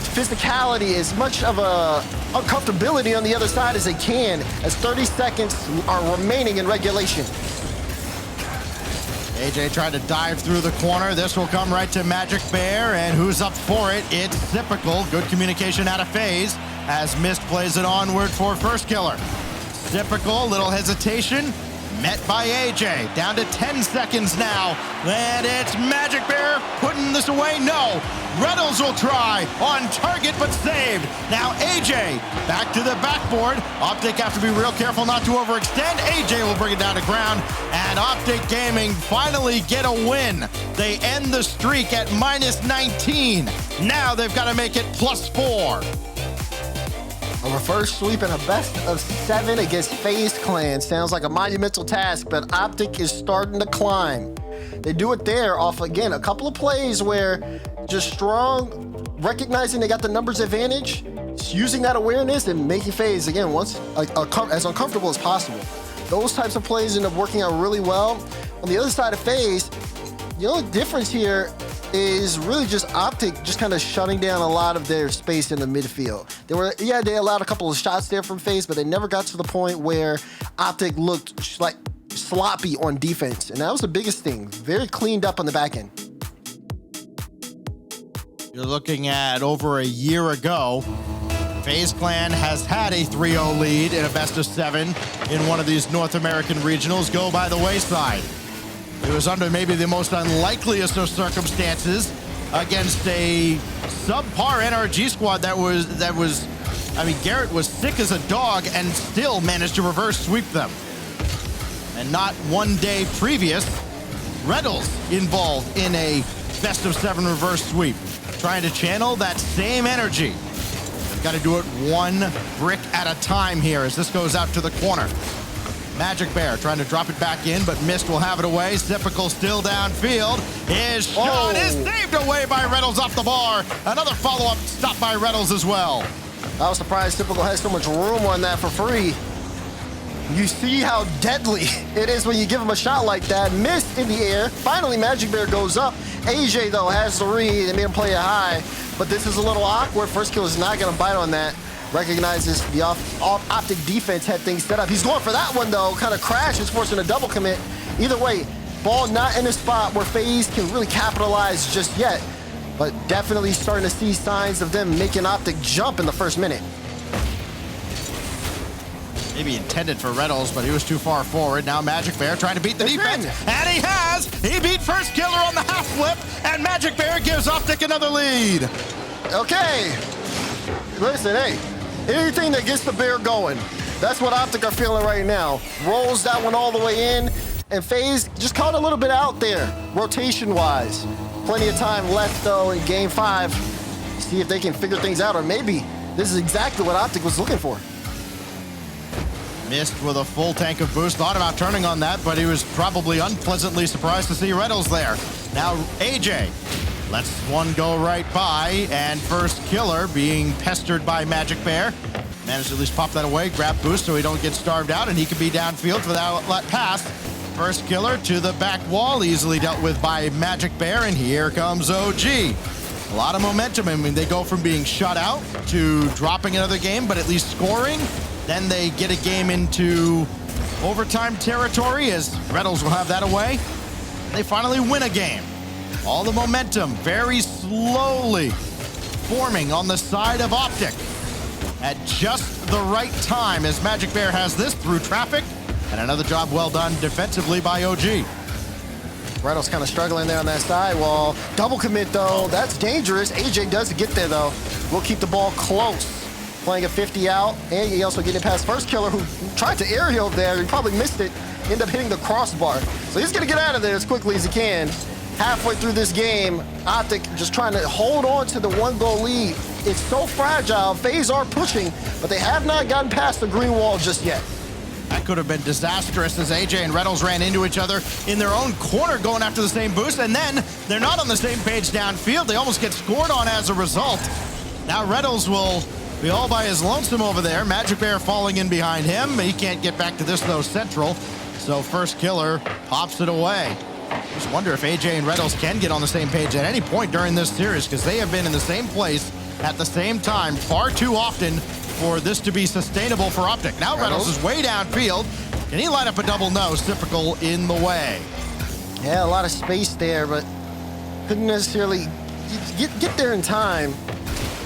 Speaker 3: physicality, as much of a uncomfortability on the other side as they can, as 30 seconds are remaining in regulation.
Speaker 2: AJ tried to dive through the corner. This will come right to Magic Bear, and who's up for it? It's Sypical. Good communication out of FaZe as Mist plays it onward for First Killer. Sypical, little hesitation, met by AJ. Down to 10 seconds now, and it's Magic Bear putting this away. No, Reynolds will try on target, but saved. Now AJ back to the backboard. OpTic have to be real careful not to overextend. AJ will bring it down to ground, and OpTic Gaming finally get a win. They end the streak at -19. Now they've got to make it +4.
Speaker 3: A reverse sweep and a best of 7 against FaZe Clan. Sounds like a monumental task, but OpTic is starting to climb. They do it there off, again, a couple of plays where just strong, recognizing they got the numbers advantage, using that awareness and making FaZe, again, as uncomfortable as possible. Those types of plays end up working out really well. On the other side of FaZe, the only difference here is really just OpTic just kind of shutting down a lot of their space in the midfield. They allowed a couple of shots there from FaZe, but they never got to the point where OpTic looked like sloppy on defense. And that was the biggest thing. Very cleaned up on the back end.
Speaker 2: You're looking at over a year ago, FaZe Clan has had a 3-0 lead in a best of 7 in one of these North American regionals go by the wayside. It was under maybe the most unlikeliest of circumstances against a subpar NRG squad that was, I mean, Garrett was sick as a dog and still managed to reverse sweep them. And not one day previous, Reynolds involved in a best of 7 reverse sweep, trying to channel that same energy. They've got to do it one brick at a time here as this goes out to the corner. Magic Bear trying to drop it back in, but Mist will have it away. Sypical still downfield. His shot is saved away by Reynolds off the bar. Another follow-up stop by Reynolds as well.
Speaker 3: I was surprised Sypical has so much room on that for free. You see how deadly it is when you give him a shot like that. Mist in the air. Finally, Magic Bear goes up. AJ, though, has the read and made him play it high. But this is a little awkward. First Kill is not going to bite on that. Recognizes the OpTic defense had things set up. He's going for that one, though. Kind of crashes, forcing a double commit. Either way, ball not in a spot where FaZe can really capitalize just yet. but definitely starting to see signs of them making OpTic jump in the first minute.
Speaker 2: Maybe intended for Reynolds, but he was too far forward. Now Magic Bear trying to beat the defense, and he has! He beat First Killer on the half flip, and Magic Bear gives OpTic another lead.
Speaker 3: Okay, listen, hey, anything that gets the bear going, that's what OpTic are feeling right now. Rolls that one all the way in, and FaZe just caught a little bit out there, rotation-wise. Plenty of time left, though, in Game 5. See if they can figure things out, or maybe this is exactly what OpTic was looking for.
Speaker 2: Missed with a full tank of boost. Thought about turning on that, but he was probably unpleasantly surprised to see Reynolds there. Now AJ lets one go right by, and First Killer being pestered by Magic Bear. Managed to at least pop that away, grab boost so he don't get starved out, and he can be downfield for that outlet pass. First Killer to the back wall, easily dealt with by Magic Bear, and here comes OG. A lot of momentum. I mean, they go from being shut out to dropping another game, but at least scoring. Then they get a game into overtime territory, as Reynolds will have that away. They finally win a game. All the momentum very slowly forming on the side of OpTic at just the right time, as Magic Bear has this through traffic, and another job well done defensively by OG.
Speaker 3: Reynolds kind of struggling there on that sidewall. Double commit, though. That's dangerous. AJ does get there, though. We'll keep the ball close. Playing a 50 out, and he also getting past First Killer, who tried to aerial there. He probably missed it. Ended up hitting the crossbar. So he's going to get out of there as quickly as he can. Halfway through this game, OpTic just trying to hold on to the one-goal lead. It's so fragile. FaZe are pushing, but they have not gotten past the green wall just yet.
Speaker 2: That could have been disastrous, as AJ and Reynolds ran into each other in their own corner going after the same boost, and then they're not on the same page downfield. They almost get scored on as a result. Now Reynolds will be all by his lonesome over there. Magic Bear falling in behind him. He can't get back to this, though, central. So First Killer pops it away. Just wonder if AJ and Reynolds can get on the same page at any point during this series, because they have been in the same place at the same time far too often for this to be sustainable for OpTic. Now Reynolds is way downfield. Can he line up a double? No, Typical in the way.
Speaker 3: Yeah, a lot of space there, but couldn't necessarily get there in time.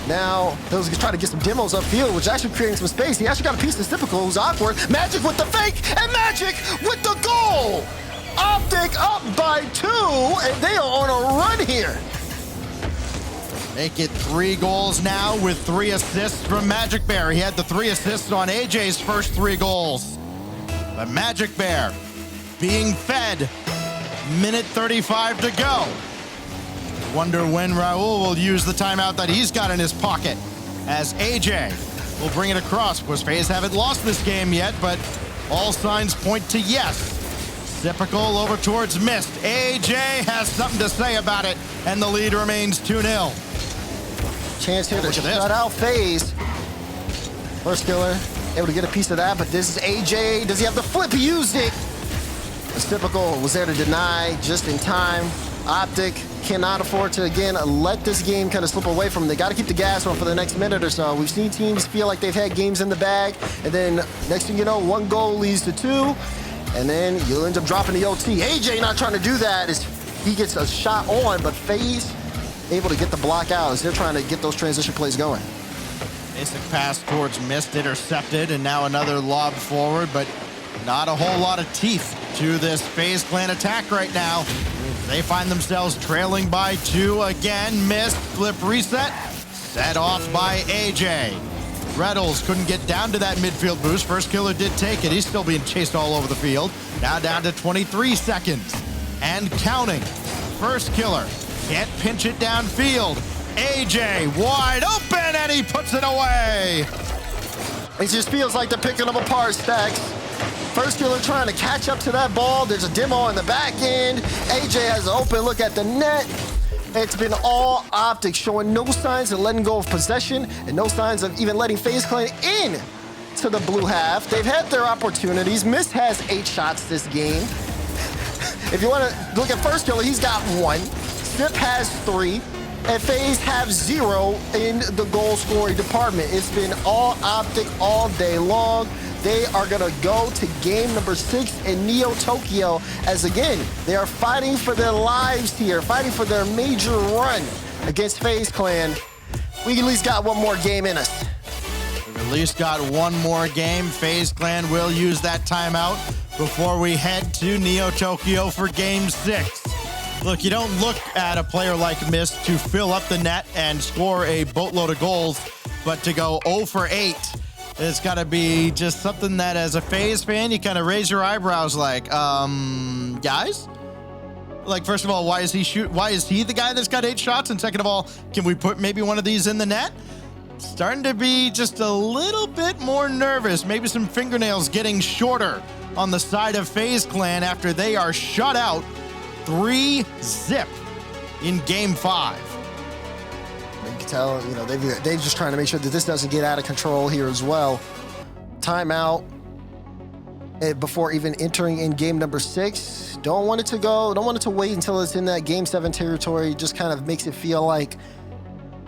Speaker 3: Now, those try to get some demos upfield, which actually creating some space. He actually got a piece of Typical, who's awkward. Magic with the fake, and Magic with the goal! OpTic up by 2, and they are on a run here.
Speaker 2: Make it 3 goals now with 3 assists from Magic Bear. He had the 3 assists on AJ's first 3 goals. But Magic Bear being fed, minute 35 to go. Wonder when Raul will use the timeout that he's got in his pocket, as AJ will bring it across. Of course, FaZe haven't lost this game yet, but all signs point to yes. Typical over towards Mist. AJ has something to say about it, and the lead remains 2-0.
Speaker 3: Chance here to shut out FaZe. First Killer able to get a piece of that, but this is AJ. Does he have the flip? He used it. As Typical was there to deny just in time. OpTic cannot afford to, again, let this game kind of slip away from them. They got to keep the gas on for the next minute or so. We've seen teams feel like they've had games in the bag, and then next thing you know, 1 goal leads to 2, and then you'll end up dropping the OT. AJ not trying to do that as he gets a shot on, but FaZe able to get the block out as they're trying to get those transition plays going.
Speaker 2: Basic pass towards Mist, intercepted, and now another lob forward, but not a whole lot of teeth to this FaZe Clan attack right now. They find themselves trailing by 2 again. Mist, flip reset, set off by AJ. Reynolds couldn't get down to that midfield boost. First Killer did take it. He's still being chased all over the field. Now down to 23 seconds and counting. First Killer can't pinch it downfield. AJ wide open, and he puts it away.
Speaker 3: It just feels like they're picking them apart, Stacks. First Killer trying to catch up to that ball. There's a demo in the back end. AJ has an open look at the net. It's been all OpTic, showing no signs of letting go of possession and no signs of even letting FaZe Clan in to the blue half. They've had their opportunities. Mist has 8 shots this game. If you want to look at First Killer, he's got 1. Sip has 3. And FaZe have 0 in the goal scoring department. It's been all OpTic all day long. They are going to go to game number 6 in Neo Tokyo, as again, they are fighting for their lives here, fighting for their major run. against FaZe Clan, we at least got one more game in us.
Speaker 2: We've at least got one more game. FaZe Clan will use that timeout before we head to Neo Tokyo for Game 6. Look, you don't look at a player like Mist to fill up the net and score a boatload of goals, but to go 0 for 8, it's got to be just something that as a FaZe fan, you kind of raise your eyebrows like, guys? Like, first of all, why is he the guy that's got 8 shots? And second of all, can we put maybe one of these in the net? Starting to be just a little bit more nervous. Maybe some fingernails getting shorter on the side of FaZe Clan after they are shut out 3-0 in Game 5.
Speaker 3: You can tell, you know, they're just trying to make sure that this doesn't get out of control here as well. Timeout before even entering in game number 6. Don't want it to wait until it's in that Game 7 territory. Just kind of makes it feel like,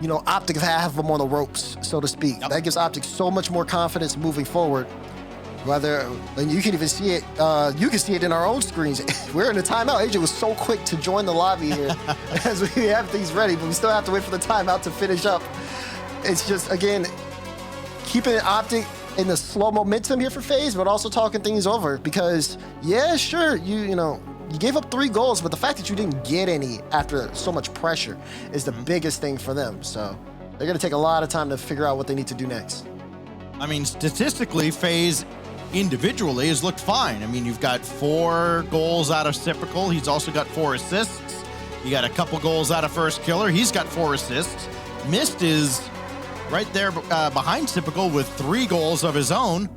Speaker 3: you know, OpTic have them on the ropes, so to speak. Yep. That gives OpTic so much more confidence moving forward. And you can even see it, you can see it in our own screens. We're in a timeout. AJ was so quick to join the lobby here as we have things ready, but we still have to wait for the timeout to finish up. It's just, again, keeping OpTic in the slow momentum here for FaZe, but also talking things over because, yeah, sure, you gave up 3 goals, but the fact that you didn't get any after so much pressure is the biggest thing for them. So they're going to take a lot of time to figure out what they need to do next.
Speaker 2: I mean, statistically, FaZe individually has looked fine. I mean, you've got 4 goals out of Typical. He's also got 4 assists. You got a couple goals out of First Killer. He's got 4 assists. Mist is right there behind Typical with 3 goals of his own.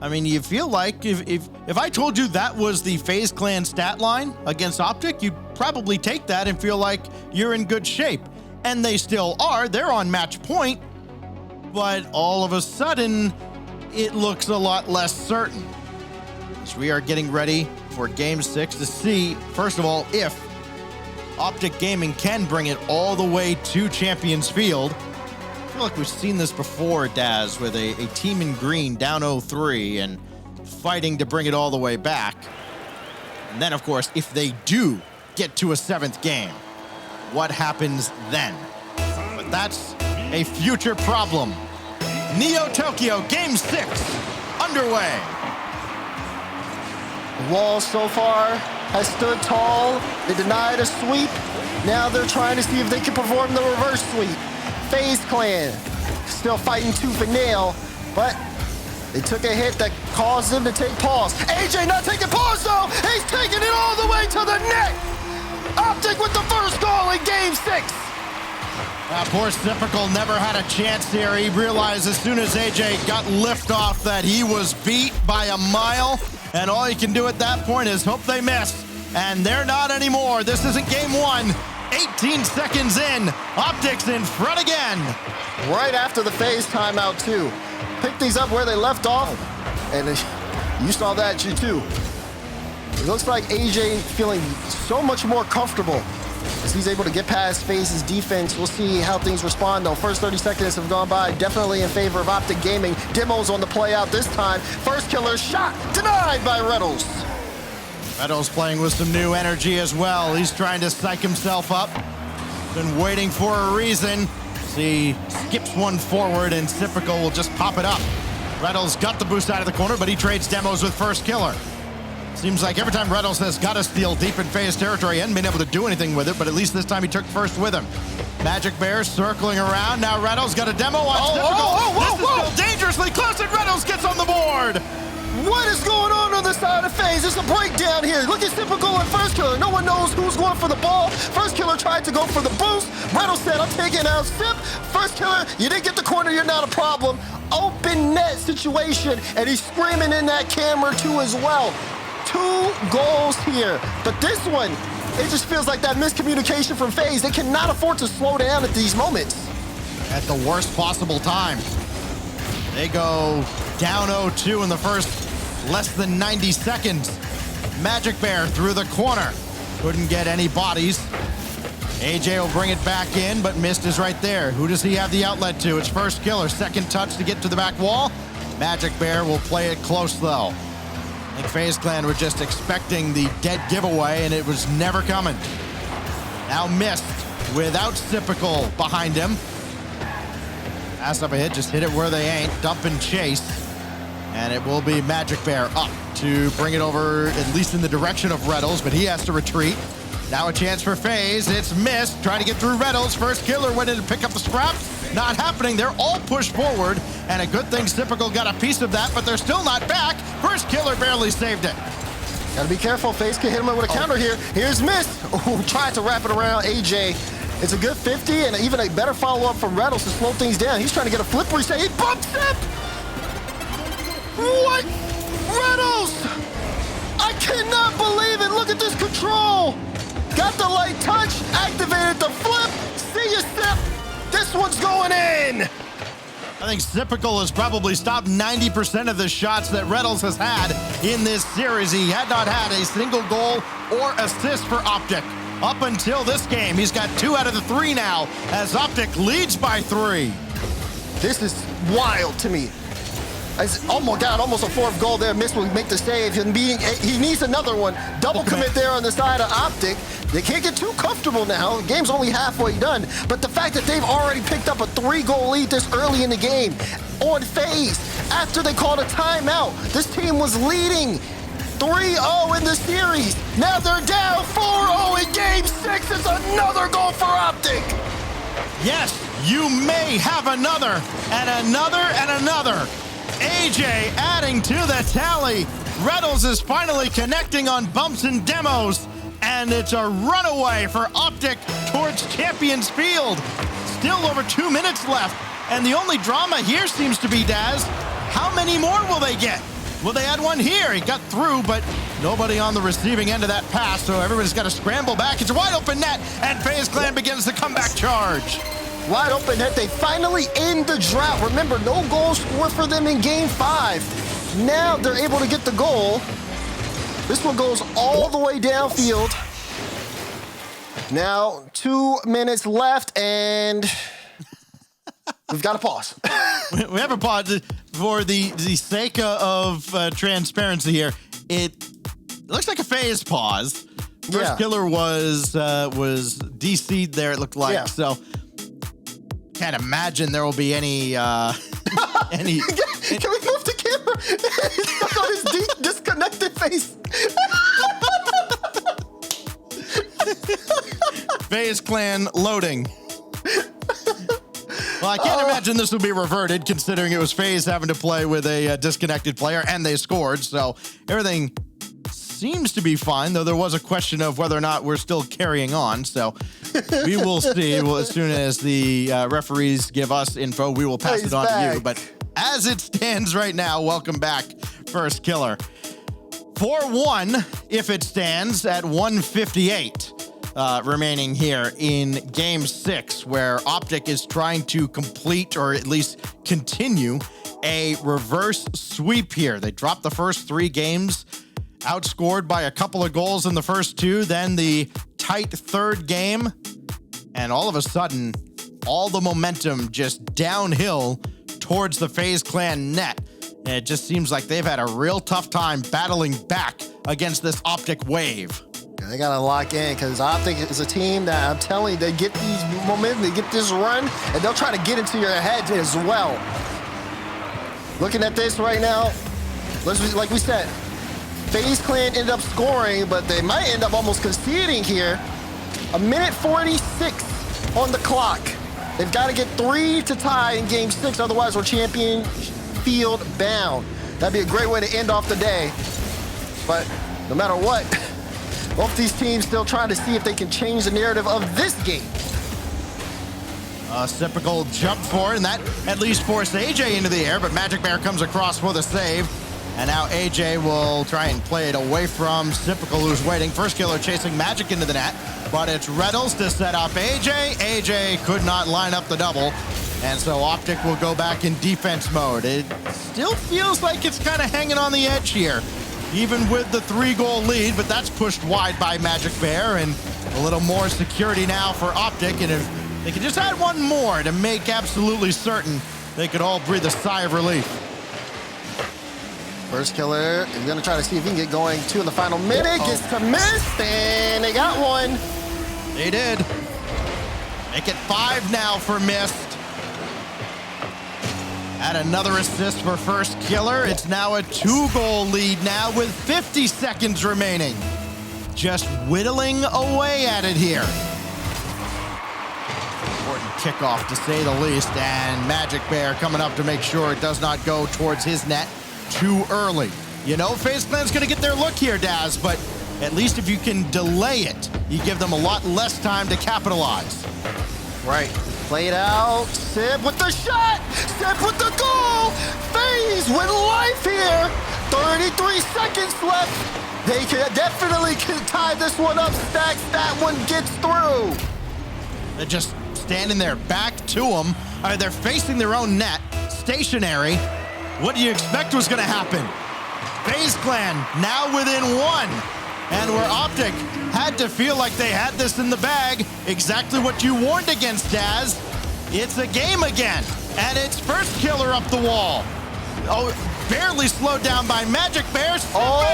Speaker 2: I mean, you feel like if I told you that was the FaZe Clan stat line against OpTic, you'd probably take that and feel like you're in good shape. And they still are. They're on match point. But all of a sudden, it looks a lot less certain. As we are getting ready for Game 6 to see, first of all, if OpTic Gaming can bring it all the way to Champions Field. I feel like we've seen this before, Daz, with a team in green down 0-3 and fighting to bring it all the way back. And then, of course, if they do get to a 7th game, what happens then? But that's a future problem. Neo Tokyo Game 6 underway.
Speaker 3: The wall so far has stood tall. They denied a sweep. Now they're trying to see if they can perform the reverse sweep. FaZe Clan still fighting tooth and nail, but they took a hit that caused them to take pause. AJ not taking pause though. He's taking it all the way to the net. OpTic with the first goal in Game 6.
Speaker 2: Poor Typical never had a chance here. He realized as soon as AJ got liftoff that he was beat by a mile, and all he can do at that point is hope they miss. And they're not anymore. This isn't Game 1. 18 seconds in, OpTic's in front again.
Speaker 3: Right after the FaZe timeout too. Pick these up where they left off, and you saw that you too. It looks like AJ feeling so much more comfortable as he's able to get past FaZe's defense. We'll see how things respond though. First 30 seconds have gone by, definitely in favor of OpTic Gaming. Demo's on the play out this time. First Killer shot denied by Reynolds.
Speaker 2: Reynolds playing with some new energy as well. He's trying to psych himself up. Been waiting for a reason. See, skips one forward and Typical will just pop it up. Reynolds got the boost out of the corner, but he trades demos with First Killer. Seems like every time Reynolds has got a steal deep in FaZe territory, he hasn't been able to do anything with it, but at least this time he took first with him. Magic Bear circling around. Now Reynolds got a demo on Typical. This is still dangerously close, and Reynolds gets on the board.
Speaker 3: What is going on the side of FaZe? There's a breakdown here. Look at Typical and First Killer. No one knows who's going for the ball. First Killer tried to go for the boost. Reynolds said, I'm taking out Sip. First Killer, you didn't get the corner, you're not a problem. Open net situation, and he's screaming in that camera too as well. 2 goals here, but this one, it just feels like that miscommunication from FaZe. They cannot afford to slow down at these moments.
Speaker 2: At the worst possible time. They go down 0-2 in the first less than 90 seconds. Magic Bear through the corner. Couldn't get any bodies. AJ will bring it back in, but Mist is right there. Who does he have the outlet to? It's First Killer. Second touch to get to the back wall. Magic Bear will play it close though. I think FaZe Clan were just expecting the dead giveaway, and it was never coming. Now Mist without Typical behind him. Pass up ahead, just hit it where they ain't. Dump and chase. And it will be Magic Bear up to bring it over, at least in the direction of Reddles, but he has to retreat. Now a chance for FaZe. It's missed. Trying to get through Reddles. First killer went in to pick up the scraps. Not happening. They're all pushed forward. And a good thing Typical got a piece of that, but they're still not back. First killer barely saved it.
Speaker 3: Gotta be careful. FaZe can hit him with a counter here. Here's Mist. Oh, tried to wrap it around AJ. It's a good 50 and even a better follow-up from Reddles to slow things down. He's trying to get a flip reset. He bumps it! What? Reddles! I cannot believe it. Look at this control. Got the light touch, activated the flip. See you, Sip. This one's going in.
Speaker 2: I think Typical has probably stopped 90% of the shots that Reddles has had in this series. He had not had a single goal or assist for OpTic up until this game. He's got 2 out of the 3 now as OpTic leads by 3.
Speaker 3: This is wild to me. Oh my God, almost a 4th goal there. Mist will make the save. He needs another one. Double commit there on the side of OpTic. They can't get too comfortable now. The game's only halfway done. But the fact that they've already picked up a 3-goal lead this early in the game on FaZe after they called a timeout. This team was leading 3-0 in the series. Now they're down 4-0 in game 6. It's another goal for OpTic.
Speaker 2: Yes, you may have another and another and another. AJ adding to the tally. Reddles is finally connecting on bumps and demos, and it's a runaway for OpTic towards Champions Field. Still over 2 minutes left, and the only drama here seems to be, Daz, how many more will they get? Will they add one here? He got through, but nobody on the receiving end of that pass, so everybody's got to scramble back. It's a wide open net, and FaZe Clan begins the comeback charge.
Speaker 3: Wide open net, they finally end the drought. Remember, no goals scored for them in game 5. Now they're able to get the goal. This one goes all the way downfield. Now 2 minutes left, and we've got to pause.
Speaker 2: We have a pause for the sake of transparency here. It looks like a FaZe pause. First killer was DC'd there, it looked like. Yeah. So can't imagine there will be any any.
Speaker 3: Can we move the camera? He's stuck on his disconnected face.
Speaker 2: FaZe Clan loading. Well, I can't imagine this will be reverted, considering it was FaZe having to play with a disconnected player, and they scored. So everything seems to be fine, though there was a question of whether or not we're still carrying on. So we will see. Well, as soon as the referees give us info, we will pass it on to you. But as it stands right now, welcome back, First Killer. 4-1 if it stands at 1:58 remaining here in Game 6, where OpTic is trying to complete, or at least continue, a reverse sweep here. They dropped the first 3 games, outscored by a couple of goals in the first 2, then the tight 3rd game, and all of a sudden, all the momentum just downhill towards the FaZe Clan net. And it just seems like they've had a real tough time battling back against this OpTic wave.
Speaker 3: They got to lock in, because OpTic is a team that, I'm telling you, they get these momentum, they get this run, and they'll try to get into your head as well. Looking at this right now, like we said, FaZe Clan ended up scoring, but they might end up almost conceding here. 1:46 on the clock. They've got to get 3 to tie in Game 6, otherwise we're champion field bound. That'd be a great way to end off the day. But no matter what, both these teams still trying to see if they can change the narrative of this game.
Speaker 2: Typical jump for it, and that at least forced AJ into the air, but Magic Bear comes across for the save. And now AJ will try and play it away from Typical, who's waiting. First killer chasing Magic into the net, but it's Reddles to set up AJ. AJ could not line up the double, and so OpTic will go back in defense mode. It still feels like it's kind of hanging on the edge here, even with the 3-goal lead, but that's pushed wide by Magic Bear, and a little more security now for OpTic. And if they could just add one more to make absolutely certain they could all breathe a sigh of relief.
Speaker 3: First killer is going to try to see if he can get going 2 in the final minute. Gets to miss, and they got one.
Speaker 2: They did. Make it 5 now for Mist. Add another assist for first killer. It's now a 2-goal lead now with 50 seconds remaining. Just whittling away at it here. Important kickoff to say the least, and Magic Bear coming up to make sure it does not go towards his net too early. You know FaZe Clan's gonna get their look here, Daz, but at least if you can delay it, you give them a lot less time to capitalize.
Speaker 3: Right. Play it out. Sip with the shot. Sip with the goal. FaZe with life here. 33 seconds left. They can definitely tie this one up. Stacks, that one gets through.
Speaker 2: They're just standing there, back to them. They're facing their own net, stationary. What do you expect was gonna happen? FaZe Clan now within 1. And where OpTic had to feel like they had this in the bag, exactly what you warned against, Daz. It's a game again, and it's first killer up the wall. Oh, barely slowed down by Magic Bears.
Speaker 3: Oh!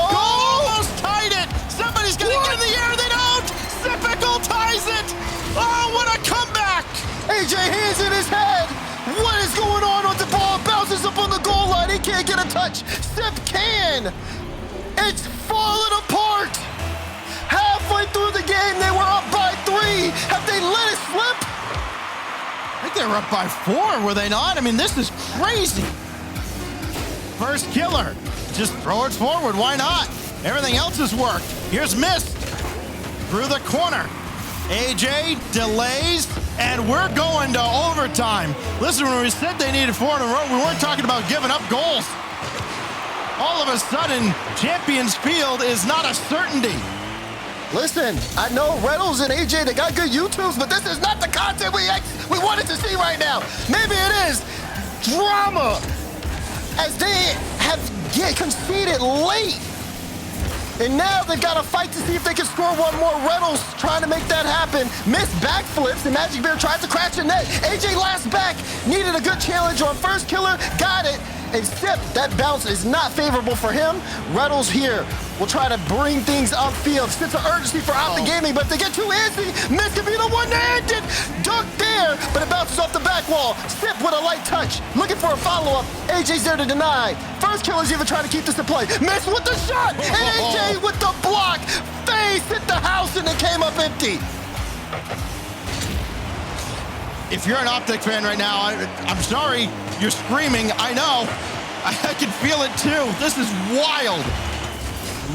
Speaker 2: Almost tied it. Somebody's gonna get in the air, they don't. Sipical ties it. Oh, what a comeback.
Speaker 3: AJ hands in his head. What is going on with the ball? Bounces up on the goal line. He can't get a touch. Sip can. It's falling apart. Halfway through the game, they were up by 3. Have they let it slip?
Speaker 2: I think they were up by 4, were they not? I mean, this is crazy. First killer. Just throw it forward, why not? Everything else has worked. Here's Mist. Through the corner. AJ delays, and we're going to overtime. Listen, when we said they needed 4 in a row, we weren't talking about giving up goals. All of a sudden, Champions Field is not a certainty.
Speaker 3: Listen, I know Reynolds and AJ, they got good YouTubes, but this is not the content we wanted to see right now. Maybe it is drama, as they have conceded late. And now they've got to fight to see if they can score one more. Reynolds trying to make that happen. Missed backflips, and Magic Bear tries to crash the net. AJ last back, needed a good challenge on first killer, got it. And Sip, that bounce is not favorable for him. Reynolds here will try to bring things upfield. Sense of urgency for OpTic Gaming, but if they get too antsy, Mist could be the one to end it. Dunk there, but it bounces off the back wall. Sip with a light touch, looking for a follow-up. AJ's there to deny. First killer's even trying to keep this in play. Mist with the shot, and AJ with the block. FaZe hit the house and it came up empty.
Speaker 2: If you're an OpTic fan right now, I'm sorry, you're screaming, I know. I can feel it too. This is wild.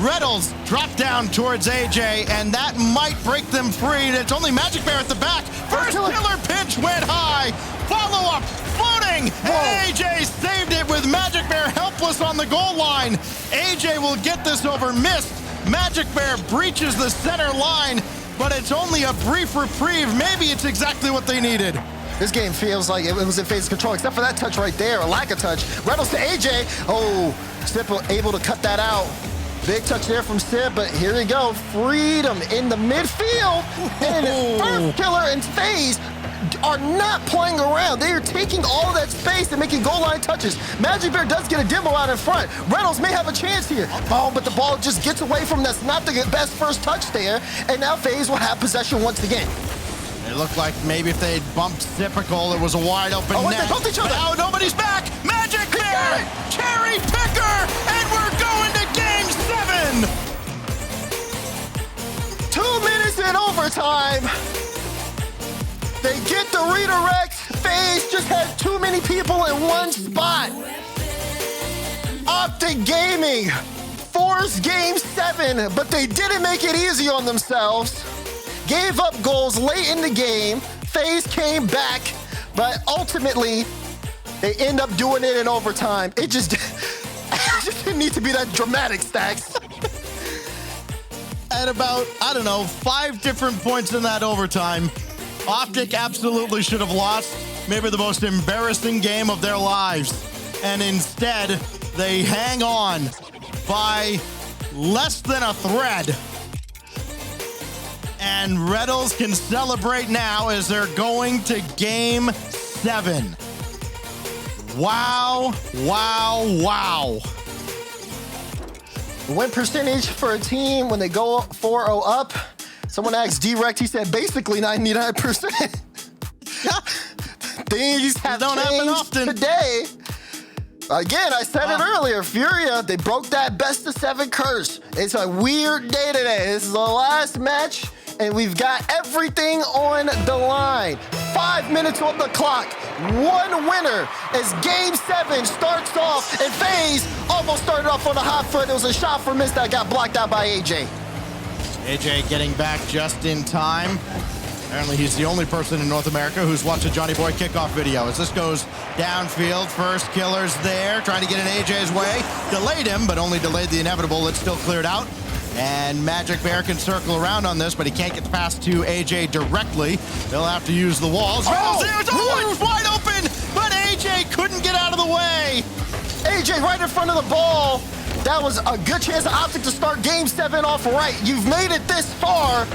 Speaker 2: Reynolds dropped down towards AJ, and that might break them free. It's only Magic Bear at the back. First killer pinch went high. Follow-up, floating. AJ saved it with Magic Bear helpless on the goal line. AJ will get this over Mist. Magic Bear breaches the center line, but it's only a brief reprieve. Maybe it's exactly what they needed.
Speaker 3: This game feels like it was in FaZe's control, except for that touch right there, a lack of touch. Reynolds to AJ. Oh, Sip able to cut that out. Big touch there from Sip, but here we go. Freedom in the midfield. And first killer and FaZe are not playing around. They are taking all of that space and making goal line touches. Magic Bear does get a demo out in front. Reynolds may have a chance here. Oh, but the ball just gets away from him. That's not the best first touch there. And now FaZe will have possession once again.
Speaker 2: It looked like maybe if they had bumped Sipical, it was a wide open net.
Speaker 3: They bumped each other.
Speaker 2: Now nobody's back. Magic Bear, cherry picker, and we're going to game 7.
Speaker 3: 2 minutes in overtime. They get the redirect. FaZe just had too many people in one spot. OpTic Gaming forced game 7, but they didn't make it easy on themselves. Gave up goals late in the game. FaZe came back, but ultimately, they end up doing it in overtime. It just didn't need to be that dramatic, Stacks.
Speaker 2: At about, 5 different points in that overtime, OpTic absolutely should have lost maybe the most embarrassing game of their lives. And instead, they hang on by less than a thread. And Reynolds can celebrate now as they're going to game 7. Wow, wow, wow.
Speaker 3: Win percentage for a team when they go 4-0 up. Someone asked D-Rect, he said basically 99%. Things have
Speaker 2: don't happen
Speaker 3: changed
Speaker 2: often.
Speaker 3: today. Again, I said it earlier, Furia, they broke that best of 7 curse. It's a weird day today. This is the last match, and we've got everything on the line. 5 minutes on the clock, 1 winner as Game 7 starts off, and FaZe almost started off on a hot foot. It was a shot for miss that got blocked out by AJ.
Speaker 2: AJ getting back just in time. Apparently he's the only person in North America who's watched a Johnny Boy kickoff video. As this goes downfield, first killer's there, trying to get in AJ's way. Delayed him, but only delayed the inevitable. It's still cleared out. And Magic Bear can circle around on this, but he can't get past to AJ directly. He'll have to use the walls. It's wide open, but AJ couldn't get out of the way.
Speaker 3: AJ right in front of the ball. That was a good chance of OpTic to start Game 7 off right. You've made it this far.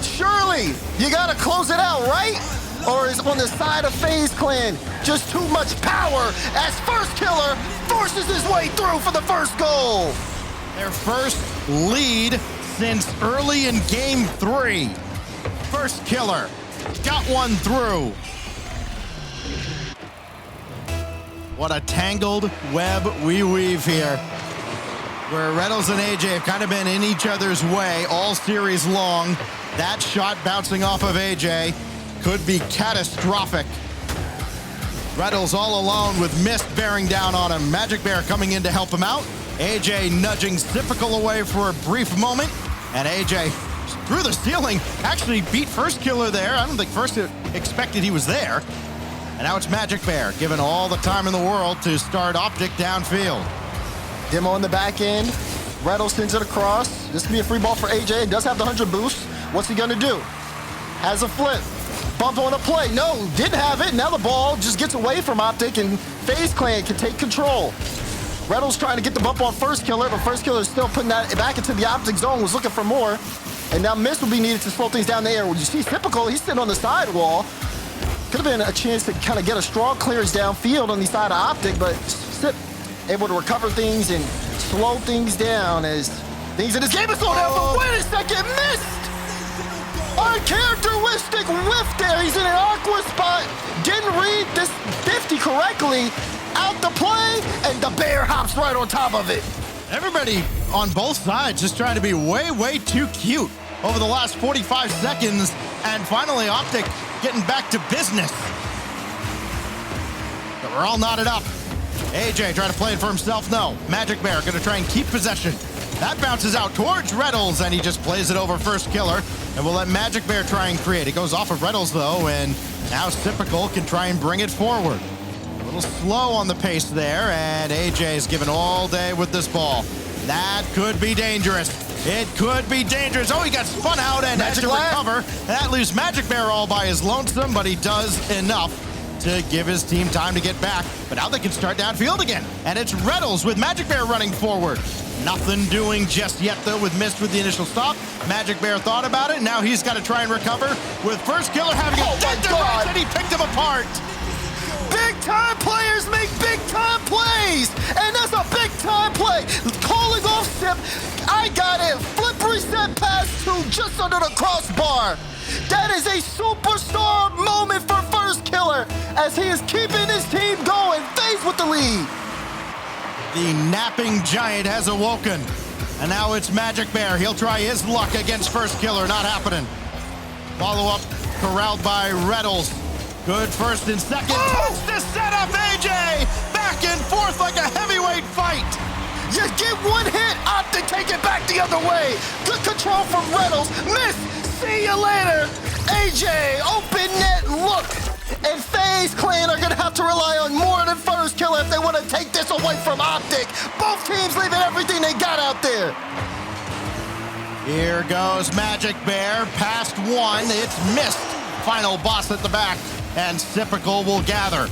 Speaker 3: Surely, you gotta close it out, right? Or is on the side of FaZe Clan just too much power as first killer forces his way through for the first goal?
Speaker 2: Their first lead since early in Game 3. First killer got one through. What a tangled web we weave here, where Reynolds and AJ have kind of been in each other's way all series long. That shot bouncing off of AJ could be catastrophic. Reynolds all alone with Mist bearing down on him. Magic Bear coming in to help him out. AJ nudging Typical away for a brief moment. And AJ through the ceiling actually beat first killer there. I don't think first expected he was there. And now it's Magic Bear given all the time in the world to start OpTic downfield.
Speaker 3: Demo on the back end. Reynolds sends it across. This could be a free ball for AJ. It does have the 100 boost. What's he gonna do? Has a flip. Bump on a play. No, didn't have it. Now the ball just gets away from OpTic and FaZe Clan can take control. Reynolds trying to get the bump on first killer, but first killer is still putting that back into the OpTic zone, was looking for more. And now Mist will be needed to slow things down the air. When you see Typical, he's sitting on the sidewall. Could have been a chance to kind of get a strong clearance downfield on the side of OpTic, but Sip able to recover things and slow things down as things in this game are slowed down. But wait a second, Mist! Uncharacteristic whiff there. He's in an awkward spot. Didn't read this 50 correctly. Out the play, and the bear hops right on top of it.
Speaker 2: Everybody on both sides just trying to be way, way too cute over the last 45 seconds. And finally, OpTic getting back to business. But we're all knotted up. AJ trying to play it for himself. No. Magic Bear going to try and keep possession. That bounces out towards Reynolds, and he just plays it over first killer. And we'll let Magic Bear try and create. It goes off of Reynolds, though, and now Typical can try and bring it forward. A little slow on the pace there, and AJ's given all day with this ball. That could be dangerous. It could be dangerous. Oh, he got spun out and has to recover. That leaves Magic Bear all by his lonesome, but he does enough to give his team time to get back. But now they can start downfield again. And it's Reynolds with Magic Bear running forward. Nothing doing just yet, though, with Mist with the initial stop. Magic Bear thought about it. Now he's got to try and recover with first killer having a dead device, and he picked him apart.
Speaker 3: Big-time players make big-time plays, and that's a big-time play. Calling off Sip. I got it. Flip reset pass to just under the crossbar. That is a superstar moment for first killer as he is keeping his team going. FaZe with the lead.
Speaker 2: The napping giant has awoken. And now it's Magic Bear. He'll try his luck against first killer. Not happening. Follow-up corralled by Reynolds. Good first and second. Touch to set up AJ. Back and forth like a heavyweight fight.
Speaker 3: Just get one hit. OpTic take it back the other way. Good control from Reynolds. Miss. See you later. AJ, open net look. And FaZe Clan are going to have to rely on more than first killer if they want to take this away from OpTic. Both teams leaving everything they got out there.
Speaker 2: Here goes Magic Bear. Past one. It's Mist. Final boss at the back. And Typical will gather.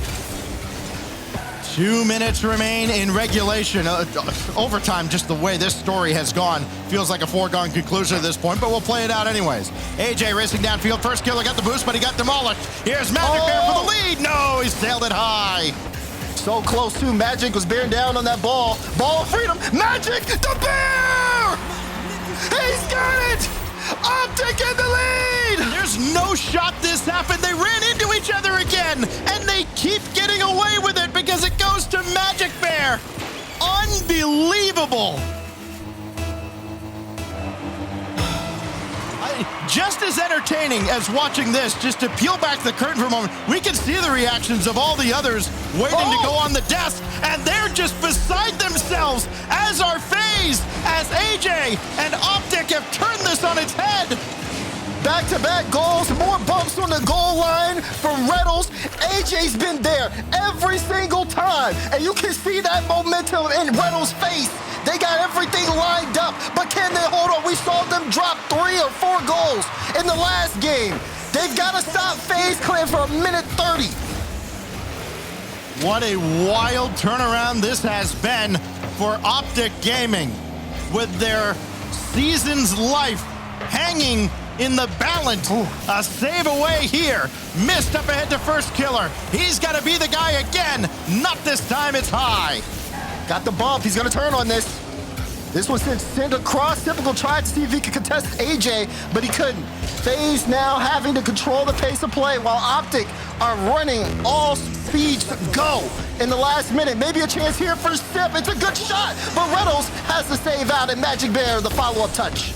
Speaker 2: 2 minutes remain in regulation. Overtime, just the way this story has gone, feels like a foregone conclusion at this point, but we'll play it out anyways. AJ racing downfield. First killer got the boost, but he got demolished. Here's Magic Bear for the lead. No, he sailed it high.
Speaker 3: So close to Magic was bearing down on that ball. Ball freedom. Magic, the bear! He's got it! OpTic in the lead!
Speaker 2: There's no shot this happened. They ran into each other again, and they keep getting away with it because it goes to Magic Bear. Unbelievable. Just as entertaining as watching this, just to peel back the curtain for a moment, we can see the reactions of all the others waiting to go on the desk, and they're just beside themselves, as are FaZe, as AJ and OpTic have turned this on its head.
Speaker 3: Back-to-back goals, more bumps on the goal line from Reynolds. AJ's been there every single time, and you can see that momentum in Reynolds' face. They got everything lined up, but can they hold on? We saw them drop 3 or 4 goals in the last game. They've got to stop FaZe Clan for a minute 30.
Speaker 2: What a wild turnaround this has been for OpTic Gaming, with their season's life hanging in the balance.
Speaker 3: Ooh.
Speaker 2: A save away here. Missed up ahead to first killer. He's got to be the guy again. Not this time, it's high.
Speaker 3: Got the bump. He's going to turn on this. This was sent across. Typical tried to see if he could contest AJ, but he couldn't. FaZe now having to control the pace of play while OpTic are running all speeds go in the last minute. Maybe a chance here for Sip. It's a good shot, but Reynolds has to save out, and Magic Bear the follow-up touch.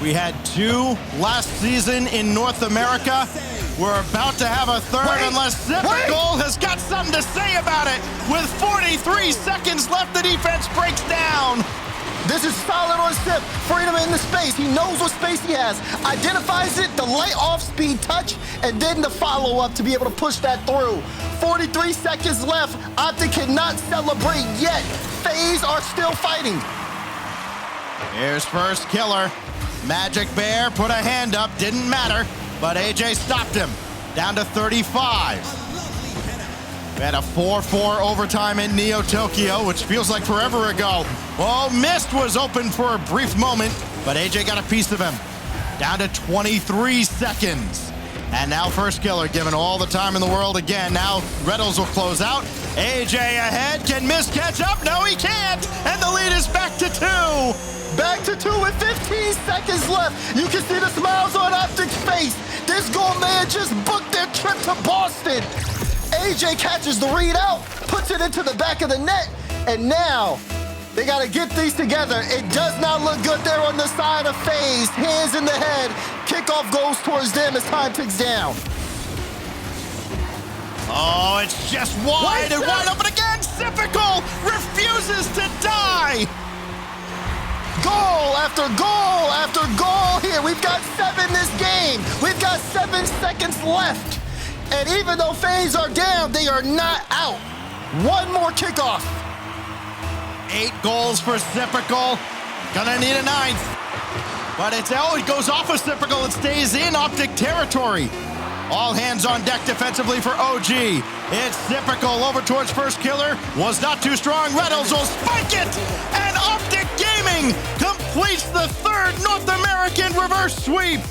Speaker 2: We had 2 last season in North America. We're about to have a third unless Typical has got something to say about it. With 43 seconds left, the defense breaks down.
Speaker 3: This is solid on Sip. Freedom in the space. He knows what space he has. Identifies it, the light off-speed touch, and then the follow-up to be able to push that through. 43 seconds left. OpTic cannot celebrate yet. FaZe are still fighting.
Speaker 2: Here's first killer. Magic Bear put a hand up, didn't matter, but AJ stopped him. Down to 35. We had a 4-4 overtime in Neo Tokyo, which feels like forever ago. Oh, Mist was open for a brief moment, but AJ got a piece of him. Down to 23 seconds. And now first killer, given all the time in the world again. Now Reynolds will close out. AJ ahead. Can Mist catch up? No, he can't. And the lead is back to 2.
Speaker 3: Back to 2 with 15 seconds left. You can see the smiles on OpTic's face. This goal man just booked their trip to Boston. AJ catches the read out, puts it into the back of the net, and now they got to get these together. It does not look good there on the side of FaZe. Hands in the head. Kickoff goes towards them as time ticks down.
Speaker 2: Oh, it's just wide and wide open again. Typical refuses to die.
Speaker 3: Goal after goal after goal here. We've got 7 this game. We've got 7 seconds left. And even though FaZe are down, they are not out. 1 more kickoff.
Speaker 2: 8 goals for Typical. Gonna need a 9th. But it goes off of Typical. It stays in OpTic territory. All hands on deck defensively for OG. It's Typical over towards first killer. Was not too strong. Reynolds will spike it. And OpTic Gaming completes the 3rd North American reverse sweep.